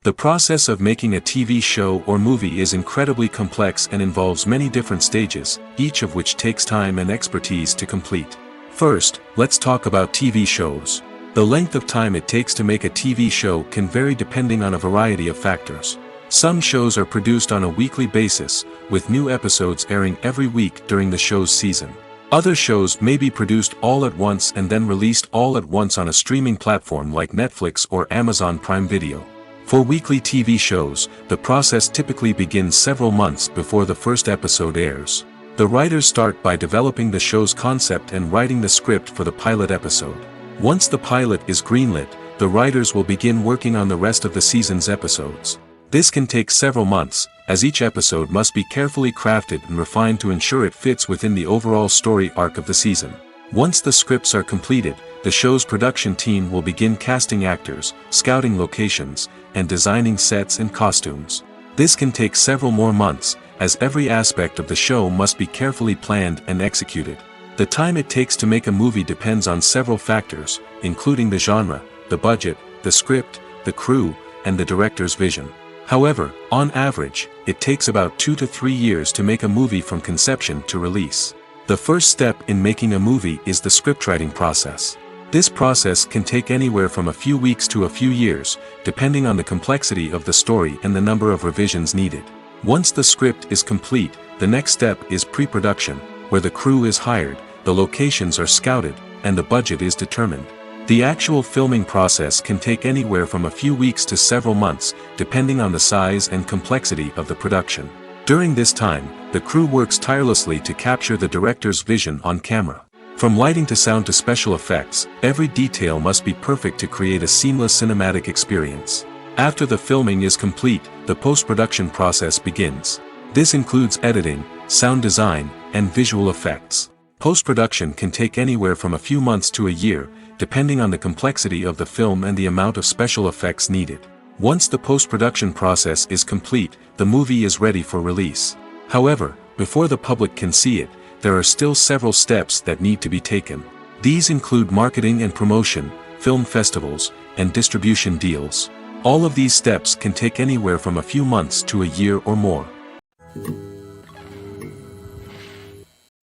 The process of making a TV show or movie is incredibly complex and involves many different stages, each of which takes time and expertise to complete. First, let's talk about TV shows. The length of time it takes to make a TV show can vary depending on a variety of factors. Some shows are produced on a weekly basis, with new episodes airing every week during the show's season. Other shows may be produced all at once and then released all at once on a streaming platform like Netflix or Amazon Prime Video. For weekly TV shows, the process typically begins several months before the first episode airs. The writers start by developing the show's concept and writing the script for the pilot episode. Once the pilot is greenlit, the writers will begin working on the rest of the season's episodes. This can take several months, as each episode must be carefully crafted and refined to ensure it fits within the overall story arc of the season. Once the scripts are completed, the show's production team will begin casting actors, scouting locations, and designing sets and costumes. This can take several more months, as every aspect of the show must be carefully planned and executed. The time it takes to make a movie depends on several factors, including the genre, the budget, the script, the crew, and the director's vision. However, on average, it takes about 2 to 3 years to make a movie from conception to release. The first step in making a movie is the scriptwriting process. This process can take anywhere from a few weeks to a few years, depending on the complexity of the story and the number of revisions needed. Once the script is complete, the next step is pre-production, where the crew is hired, the locations are scouted, and the budget is determined. The actual filming process can take anywhere from a few weeks to several months, depending on the size and complexity of the production. During this time, the crew works tirelessly to capture the director's vision on camera. From lighting to sound to special effects, every detail must be perfect to create a seamless cinematic experience. After the filming is complete, the post-production process begins. This includes editing, sound design, and visual effects. Post-production can take anywhere from a few months to a year, depending on the complexity of the film and the amount of special effects needed. Once the post-production process is complete, the movie is ready for release. However, before the public can see it, there are still several steps that need to be taken. These include marketing and promotion, film festivals, and distribution deals. All of these steps can take anywhere from a few months to a year or more.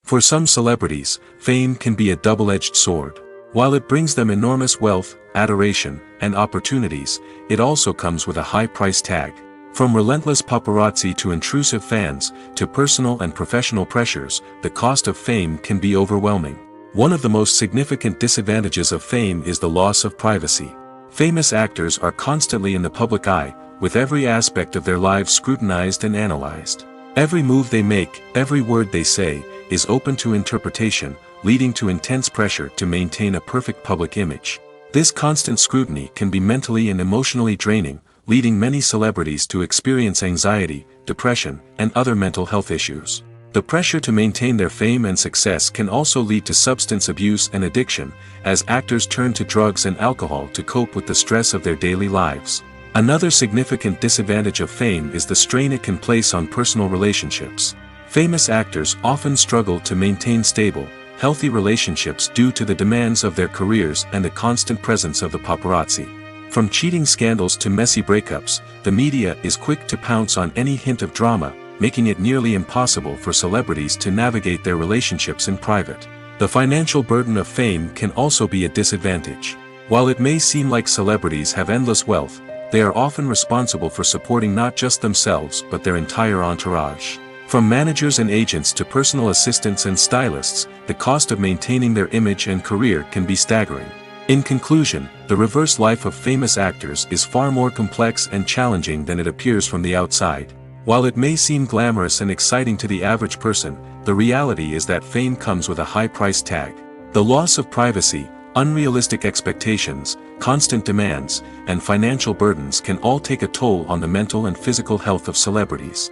For some celebrities, fame can be a double-edged sword. While it brings them enormous wealth, adoration, and opportunities, it also comes with a high price tag. From relentless paparazzi to intrusive fans, to personal and professional pressures, the cost of fame can be overwhelming. One of the most significant disadvantages of fame is the loss of privacy. Famous actors are constantly in the public eye, with every aspect of their lives scrutinized and analyzed. Every move they make, every word they say, is open to interpretation, leading to intense pressure to maintain a perfect public image. This constant scrutiny can be mentally and emotionally draining, leading many celebrities to experience anxiety, depression, and other mental health issues. The pressure to maintain their fame and success can also lead to substance abuse and addiction, as actors turn to drugs and alcohol to cope with the stress of their daily lives. Another significant disadvantage of fame is the strain it can place on personal relationships. Famous actors often struggle to maintain stable, healthy relationships due to the demands of their careers and the constant presence of the paparazzi. From cheating scandals to messy breakups, the media is quick to pounce on any hint of drama, making it nearly impossible for celebrities to navigate their relationships in private. The financial burden of fame can also be a disadvantage. While it may seem like celebrities have endless wealth, they are often responsible for supporting not just themselves but their entire entourage. From managers and agents to personal assistants and stylists, the cost of maintaining their image and career can be staggering. In conclusion, the reverse life of famous actors is far more complex and challenging than it appears from the outside. While it may seem glamorous and exciting to the average person, the reality is that fame comes with a high price tag. The loss of privacy, unrealistic expectations, constant demands, and financial burdens can all take a toll on the mental and physical health of celebrities.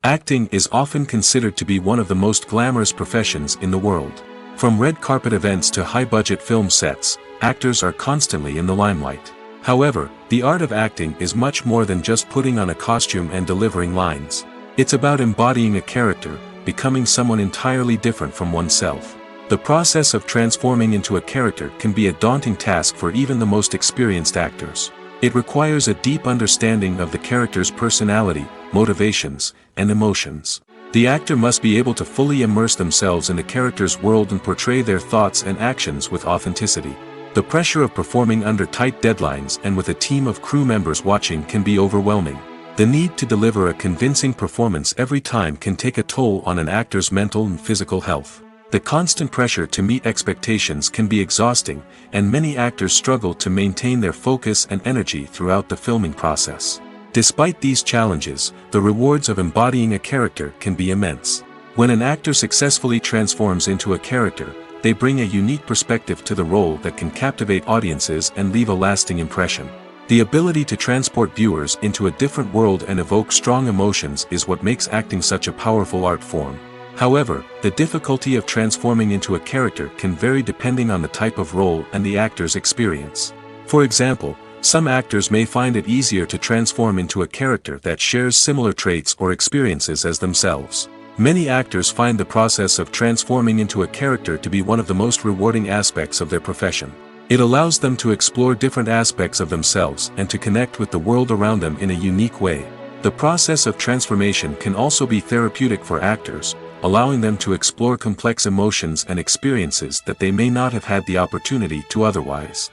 Acting is often considered to be one of the most glamorous professions in the world. From red carpet events to high-budget film sets, actors are constantly in the limelight. However, the art of acting is much more than just putting on a costume and delivering lines. It's about embodying a character, becoming someone entirely different from oneself. The process of transforming into a character can be a daunting task for even the most experienced actors. It requires a deep understanding of the character's personality, motivations, and emotions. The actor must be able to fully immerse themselves in the character's world and portray their thoughts and actions with authenticity. The pressure of performing under tight deadlines and with a team of crew members watching can be overwhelming. The need to deliver a convincing performance every time can take a toll on an actor's mental and physical health. The constant pressure to meet expectations can be exhausting, and many actors struggle to maintain their focus and energy throughout the filming process. Despite these challenges, the rewards of embodying a character can be immense. When an actor successfully transforms into a character, they bring a unique perspective to the role that can captivate audiences and leave a lasting impression. The ability to transport viewers into a different world and evoke strong emotions is what makes acting such a powerful art form. However, the difficulty of transforming into a character can vary depending on the type of role and the actor's experience. For example, some actors may find it easier to transform into a character that shares similar traits or experiences as themselves. Many actors find the process of transforming into a character to be one of the most rewarding aspects of their profession. It allows them to explore different aspects of themselves and to connect with the world around them in a unique way. The process of transformation can also be therapeutic for actors, allowing them to explore complex emotions and experiences that they may not have had the opportunity to otherwise.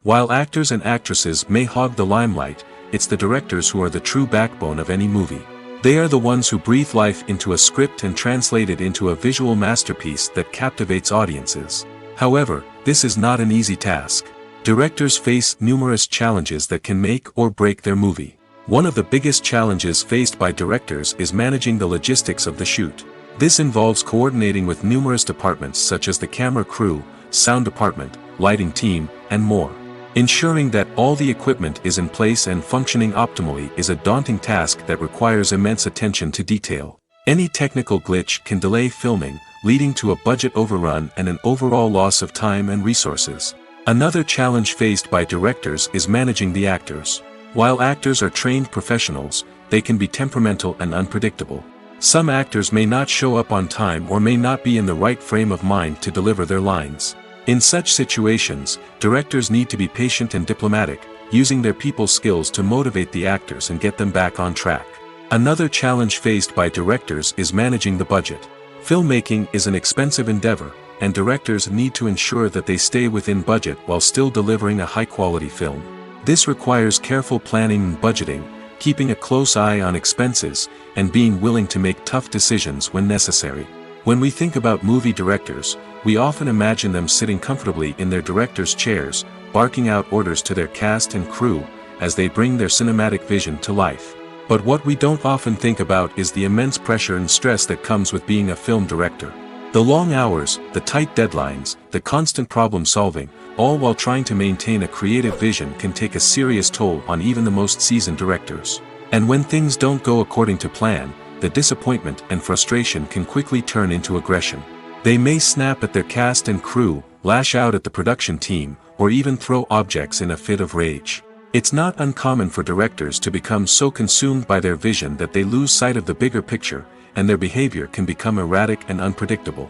While actors and actresses may hog the limelight, it's the directors who are the true backbone of any movie. They are the ones who breathe life into a script and translate it into a visual masterpiece that captivates audiences. However, this is not an easy task. Directors face numerous challenges that can make or break their movie. One of the biggest challenges faced by directors is managing the logistics of the shoot. This involves coordinating with numerous departments such as the camera crew, sound department, lighting team, and more. Ensuring that all the equipment is in place and functioning optimally is a daunting task that requires immense attention to detail. Any technical glitch can delay filming, leading to a budget overrun and an overall loss of time and resources. Another challenge faced by directors is managing the actors. While actors are trained professionals, they can be temperamental and unpredictable. Some actors may not show up on time or may not be in the right frame of mind to deliver their lines. In such situations, directors need to be patient and diplomatic, using their people skills to motivate the actors and get them back on track. Another challenge faced by directors is managing the budget. Filmmaking is an expensive endeavor, and directors need to ensure that they stay within budget while still delivering a high-quality film. This requires careful planning and budgeting, keeping a close eye on expenses, and being willing to make tough decisions when necessary. When we think about movie directors, we often imagine them sitting comfortably in their director's chairs, barking out orders to their cast and crew, as they bring their cinematic vision to life. But what we don't often think about is the immense pressure and stress that comes with being a film director. The long hours, the tight deadlines, the constant problem solving, all while trying to maintain a creative vision can take a serious toll on even the most seasoned directors. And when things don't go according to plan, the disappointment and frustration can quickly turn into aggression. They may snap at their cast and crew, lash out at the production team, or even throw objects in a fit of rage. It's not uncommon for directors to become so consumed by their vision that they lose sight of the bigger picture, and their behavior can become erratic and unpredictable.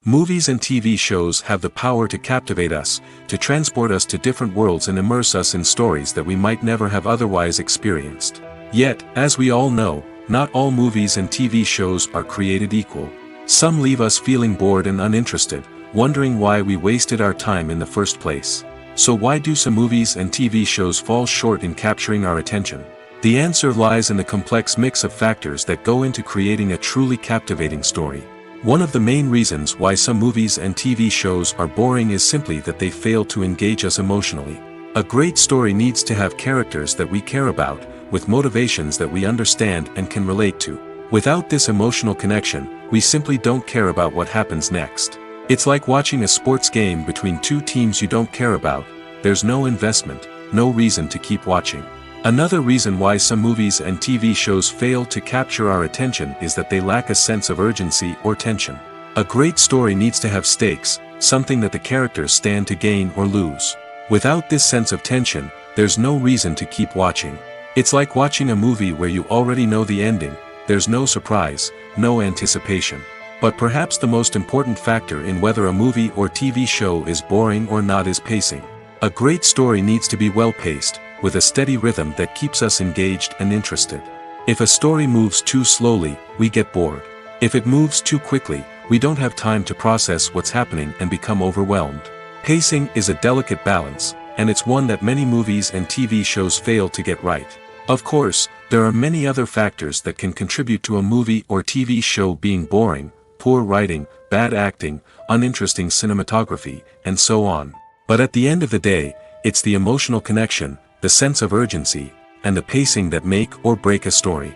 Movies and TV shows have the power to captivate us, to transport us to different worlds and immerse us in stories that we might never have otherwise experienced. Yet, as we all know, not all movies and TV shows are created equal. Some leave us feeling bored and uninterested, wondering why we wasted our time in the first place. So why do some movies and TV shows fall short in capturing our attention? The answer lies in the complex mix of factors that go into creating a truly captivating story. One of the main reasons why some movies and TV shows are boring is simply that they fail to engage us emotionally. A great story needs to have characters that we care about, with motivations that we understand and can relate to. Without this emotional connection, we simply don't care about what happens next. It's like watching a sports game between two teams you don't care about. There's no investment, no reason to keep watching. Another reason why some movies and TV shows fail to capture our attention is that they lack a sense of urgency or tension. A great story needs to have stakes, something that the characters stand to gain or lose. Without this sense of tension, there's no reason to keep watching. It's like watching a movie where you already know the ending. There's no surprise, no anticipation. But perhaps the most important factor in whether a movie or TV show is boring or not is pacing. A great story needs to be well-paced, with a steady rhythm that keeps us engaged and interested. If a story moves too slowly, we get bored. If it moves too quickly, we don't have time to process what's happening and become overwhelmed. Pacing is a delicate balance, and it's one that many movies and TV shows fail to get right. Of course, there are many other factors that can contribute to a movie or TV show being boring: poor writing, bad acting, uninteresting cinematography, and so on. But at the end of the day, it's the emotional connection, the sense of urgency, and the pacing that make or break a story.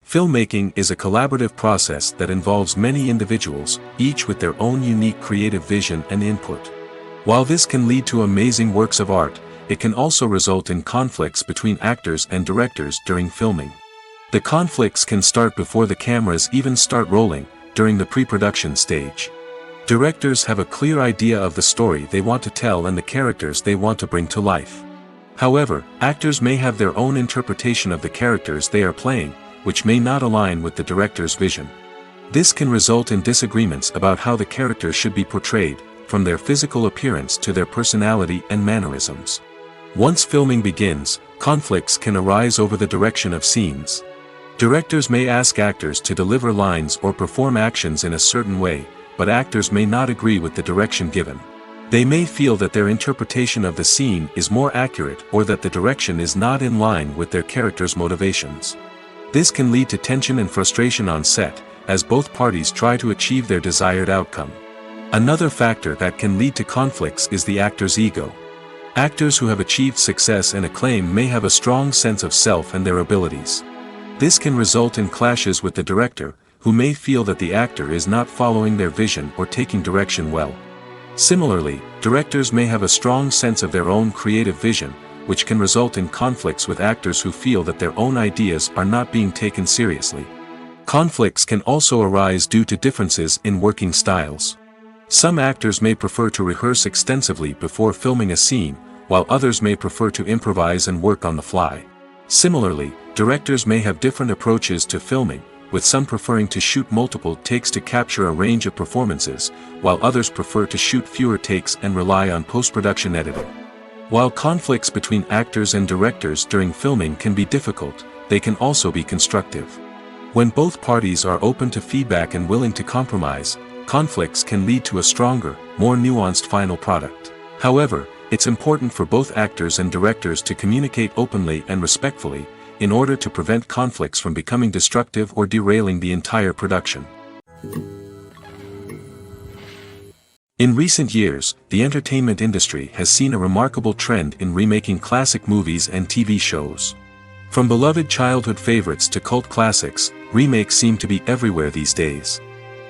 Filmmaking is a collaborative process that involves many individuals, each with their own unique creative vision and input. While this can lead to amazing works of art, it can also result in conflicts between actors and directors during filming. The conflicts can start before the cameras even start rolling, during the pre-production stage. Directors have a clear idea of the story they want to tell and the characters they want to bring to life. However, actors may have their own interpretation of the characters they are playing, which may not align with the director's vision. This can result in disagreements about how the characters should be portrayed, from their physical appearance to their personality and mannerisms. Once filming begins, conflicts can arise over the direction of scenes. Directors may ask actors to deliver lines or perform actions in a certain way, but actors may not agree with the direction given. They may feel that their interpretation of the scene is more accurate or that the direction is not in line with their character's motivations. This can lead to tension and frustration on set, as both parties try to achieve their desired outcome. Another factor that can lead to conflicts is the actor's ego. Actors who have achieved success and acclaim may have a strong sense of self and their abilities. This can result in clashes with the director, who may feel that the actor is not following their vision or taking direction well. Similarly, directors may have a strong sense of their own creative vision, which can result in conflicts with actors who feel that their own ideas are not being taken seriously. Conflicts can also arise due to differences in working styles. Some actors may prefer to rehearse extensively before filming a scene, while others may prefer to improvise and work on the fly. Similarly, directors may have different approaches to filming, with some preferring to shoot multiple takes to capture a range of performances, while others prefer to shoot fewer takes and rely on post-production editing. While conflicts between actors and directors during filming can be difficult, they can also be constructive. When both parties are open to feedback and willing to compromise, conflicts can lead to a stronger, more nuanced final product. However, it's important for both actors and directors to communicate openly and respectfully, in order to prevent conflicts from becoming destructive or derailing the entire production. In recent years, the entertainment industry has seen a remarkable trend in remaking classic movies and TV shows. From beloved childhood favorites to cult classics, remakes seem to be everywhere these days.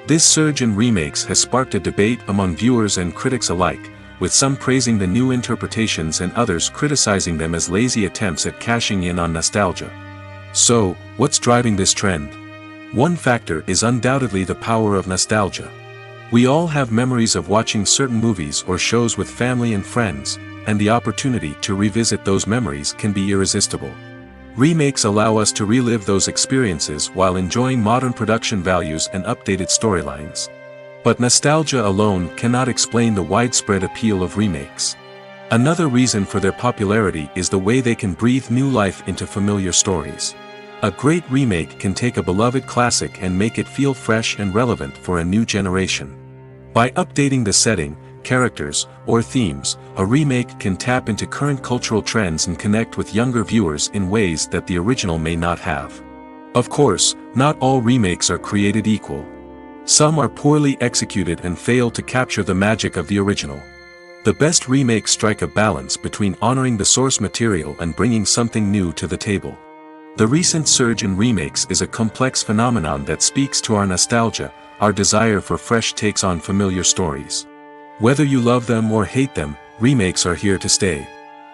This surge in remakes has sparked a debate among viewers and critics alike, with some praising the new interpretations and others criticizing them as lazy attempts at cashing in on nostalgia. So, what's driving this trend? One factor is undoubtedly the power of nostalgia. We all have memories of watching certain movies or shows with family and friends, and the opportunity to revisit those memories can be irresistible. Remakes allow us to relive those experiences while enjoying modern production values and updated storylines. But nostalgia alone cannot explain the widespread appeal of remakes. Another reason for their popularity is the way they can breathe new life into familiar stories. A great remake can take a beloved classic and make it feel fresh and relevant for a new generation. By updating the setting, characters, or themes, a remake can tap into current cultural trends and connect with younger viewers in ways that the original may not have. Of course, not all remakes are created equal. Some are poorly executed and fail to capture the magic of the original. The best remakes strike a balance between honoring the source material and bringing something new to the table. The recent surge in remakes is a complex phenomenon that speaks to our nostalgia, our desire for fresh takes on familiar stories. Whether you love them or hate them, remakes are here to stay.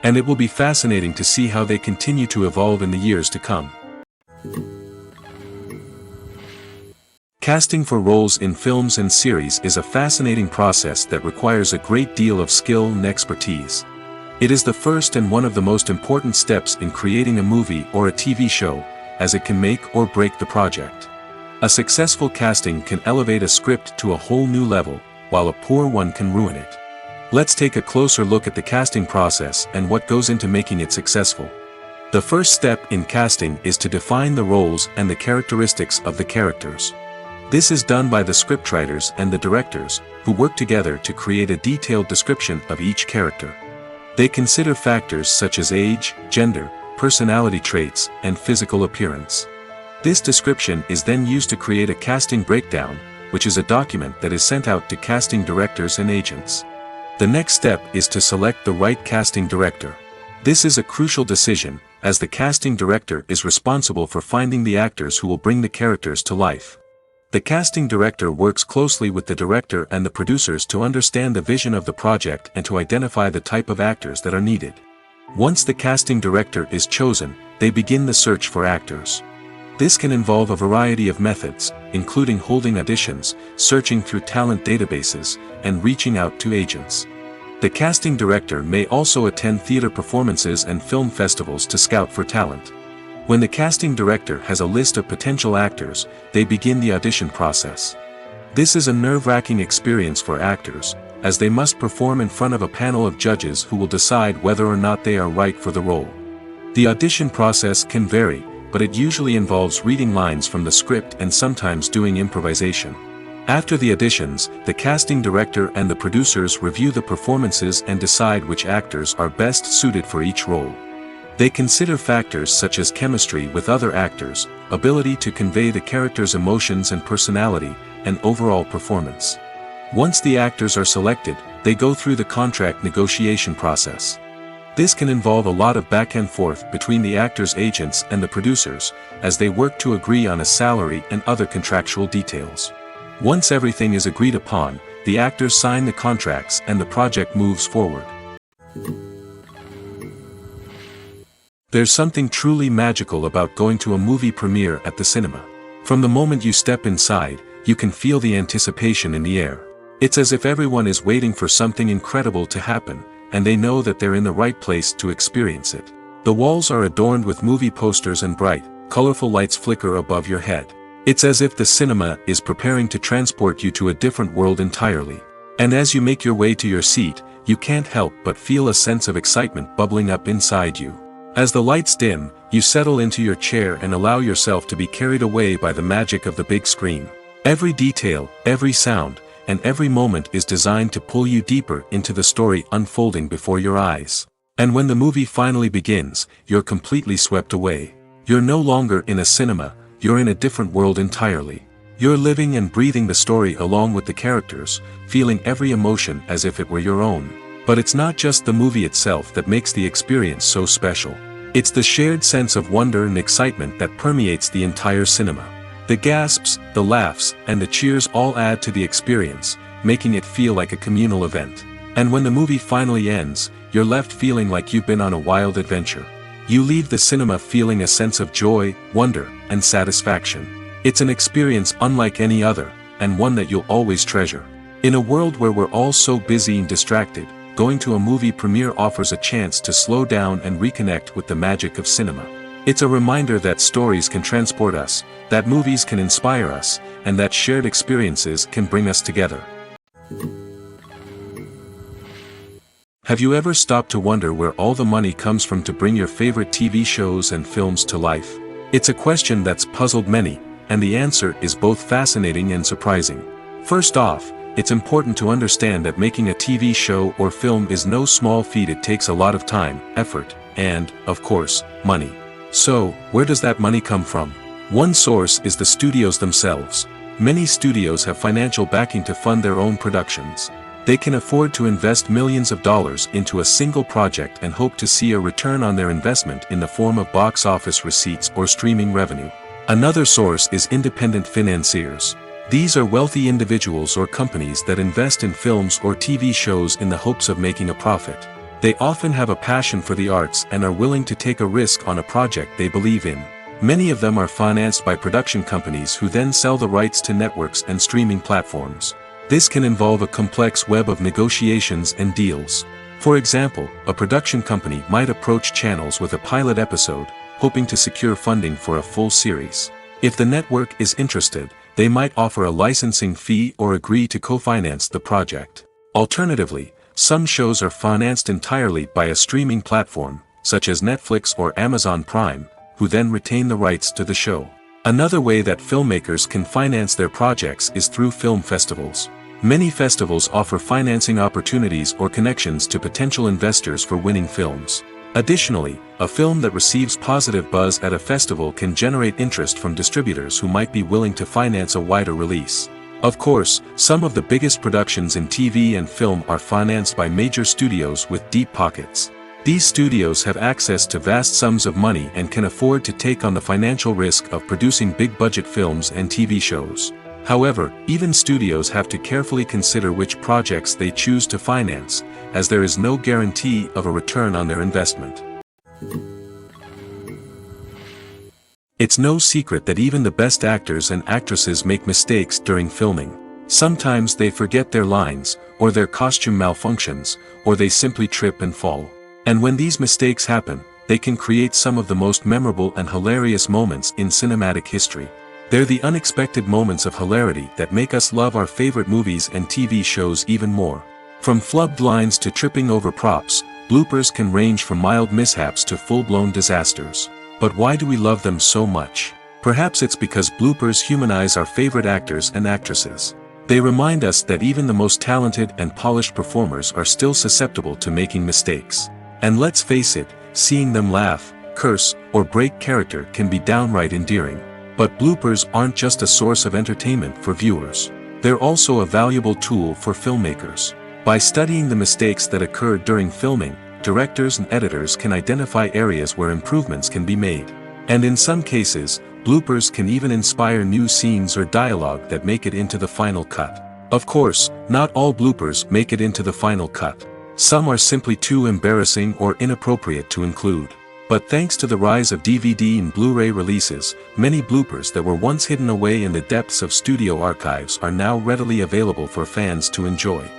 And it will be fascinating to see how they continue to evolve in the years to come. Casting for roles in films and series is a fascinating process that requires a great deal of skill and expertise. It is the first and one of the most important steps in creating a movie or a TV show, as it can make or break the project. A successful casting can elevate a script to a whole new level, while a poor one can ruin it. Let's take a closer look at the casting process and what goes into making it successful. The first step in casting is to define the roles and the characteristics of the characters. This is done by the scriptwriters and the directors, who work together to create a detailed description of each character. They consider factors such as age, gender, personality traits, and physical appearance. This description is then used to create a casting breakdown, which is a document that is sent out to casting directors and agents. The next step is to select the right casting director. This is a crucial decision, as the casting director is responsible for finding the actors who will bring the characters to life. The casting director works closely with the director and the producers to understand the vision of the project and to identify the type of actors that are needed. Once the casting director is chosen, they begin the search for actors. This can involve a variety of methods, including holding auditions, searching through talent databases, and reaching out to agents. The casting director may also attend theater performances and film festivals to scout for talent. When the casting director has a list of potential actors, they begin the audition process. This is a nerve-wracking experience for actors, as they must perform in front of a panel of judges who will decide whether or not they are right for the role. The audition process can vary, but it usually involves reading lines from the script and sometimes doing improvisation. After the auditions, the casting director and the producers review the performances and decide which actors are best suited for each role. They consider factors such as chemistry with other actors, ability to convey the character's emotions and personality, and overall performance. Once the actors are selected, they go through the contract negotiation process. This can involve a lot of back and forth between the actors' agents and the producers, as they work to agree on a salary and other contractual details. Once everything is agreed upon, the actors sign the contracts and the project moves forward. There's something truly magical about going to a movie premiere at the cinema. From the moment you step inside, you can feel the anticipation in the air. It's as if everyone is waiting for something incredible to happen, and they know that they're in the right place to experience it. The walls are adorned with movie posters and bright, colorful lights flicker above your head. It's as if the cinema is preparing to transport you to a different world entirely. And as you make your way to your seat, you can't help but feel a sense of excitement bubbling up inside you. As the lights dim, you settle into your chair and allow yourself to be carried away by the magic of the big screen. Every detail, every sound, and every moment is designed to pull you deeper into the story unfolding before your eyes. And when the movie finally begins, you're completely swept away. You're no longer in a cinema, you're in a different world entirely. You're living and breathing the story along with the characters, feeling every emotion as if it were your own. But it's not just the movie itself that makes the experience so special. It's the shared sense of wonder and excitement that permeates the entire cinema. The gasps, the laughs, and the cheers all add to the experience, making it feel like a communal event. And when the movie finally ends, you're left feeling like you've been on a wild adventure. You leave the cinema feeling a sense of joy, wonder, and satisfaction. It's an experience unlike any other, and one that you'll always treasure. In a world where we're all so busy and distracted, going to a movie premiere offers a chance to slow down and reconnect with the magic of cinema. It's a reminder that stories can transport us, that movies can inspire us, and that shared experiences can bring us together. Have you ever stopped to wonder where all the money comes from to bring your favorite TV shows and films to life? It's a question that's puzzled many, and the answer is both fascinating and surprising. First off, it's important to understand that making a TV show or film is no small feat. It takes a lot of time, effort, and, of course, money. So, where does that money come from? One source is the studios themselves. Many studios have financial backing to fund their own productions. They can afford to invest millions of dollars into a single project and hope to see a return on their investment in the form of box office receipts or streaming revenue. Another source is independent financiers. These are wealthy individuals or companies that invest in films or TV shows in the hopes of making a profit. They often have a passion for the arts and are willing to take a risk on a project they believe in. Many of them are financed by production companies who then sell the rights to networks and streaming platforms. This can involve a complex web of negotiations and deals. For example, a production company might approach channels with a pilot episode, hoping to secure funding for a full series. If the network is interested, they might offer a licensing fee or agree to co-finance the project. Alternatively, some shows are financed entirely by a streaming platform, such as Netflix or Amazon Prime, who then retain the rights to the show. Another way that filmmakers can finance their projects is through film festivals. Many festivals offer financing opportunities or connections to potential investors for winning films. Additionally, a film that receives positive buzz at a festival can generate interest from distributors who might be willing to finance a wider release. Of course, some of the biggest productions in TV and film are financed by major studios with deep pockets. These studios have access to vast sums of money and can afford to take on the financial risk of producing big-budget films and TV shows. However, even studios have to carefully consider which projects they choose to finance, as there is no guarantee of a return on their investment. It's no secret that even the best actors and actresses make mistakes during filming. Sometimes they forget their lines, or their costume malfunctions, or they simply trip and fall. And when these mistakes happen, they can create some of the most memorable and hilarious moments in cinematic history. They're the unexpected moments of hilarity that make us love our favorite movies and TV shows even more. From flubbed lines to tripping over props, bloopers can range from mild mishaps to full-blown disasters. But why do we love them so much? Perhaps it's because bloopers humanize our favorite actors and actresses. They remind us that even the most talented and polished performers are still susceptible to making mistakes. And let's face it, seeing them laugh, curse, or break character can be downright endearing. But bloopers aren't just a source of entertainment for viewers. They're also a valuable tool for filmmakers. By studying the mistakes that occurred during filming, directors and editors can identify areas where improvements can be made. And in some cases, bloopers can even inspire new scenes or dialogue that make it into the final cut. Of course, not all bloopers make it into the final cut. Some are simply too embarrassing or inappropriate to include. But thanks to the rise of DVD and Blu-ray releases, many bloopers that were once hidden away in the depths of studio archives are now readily available for fans to enjoy.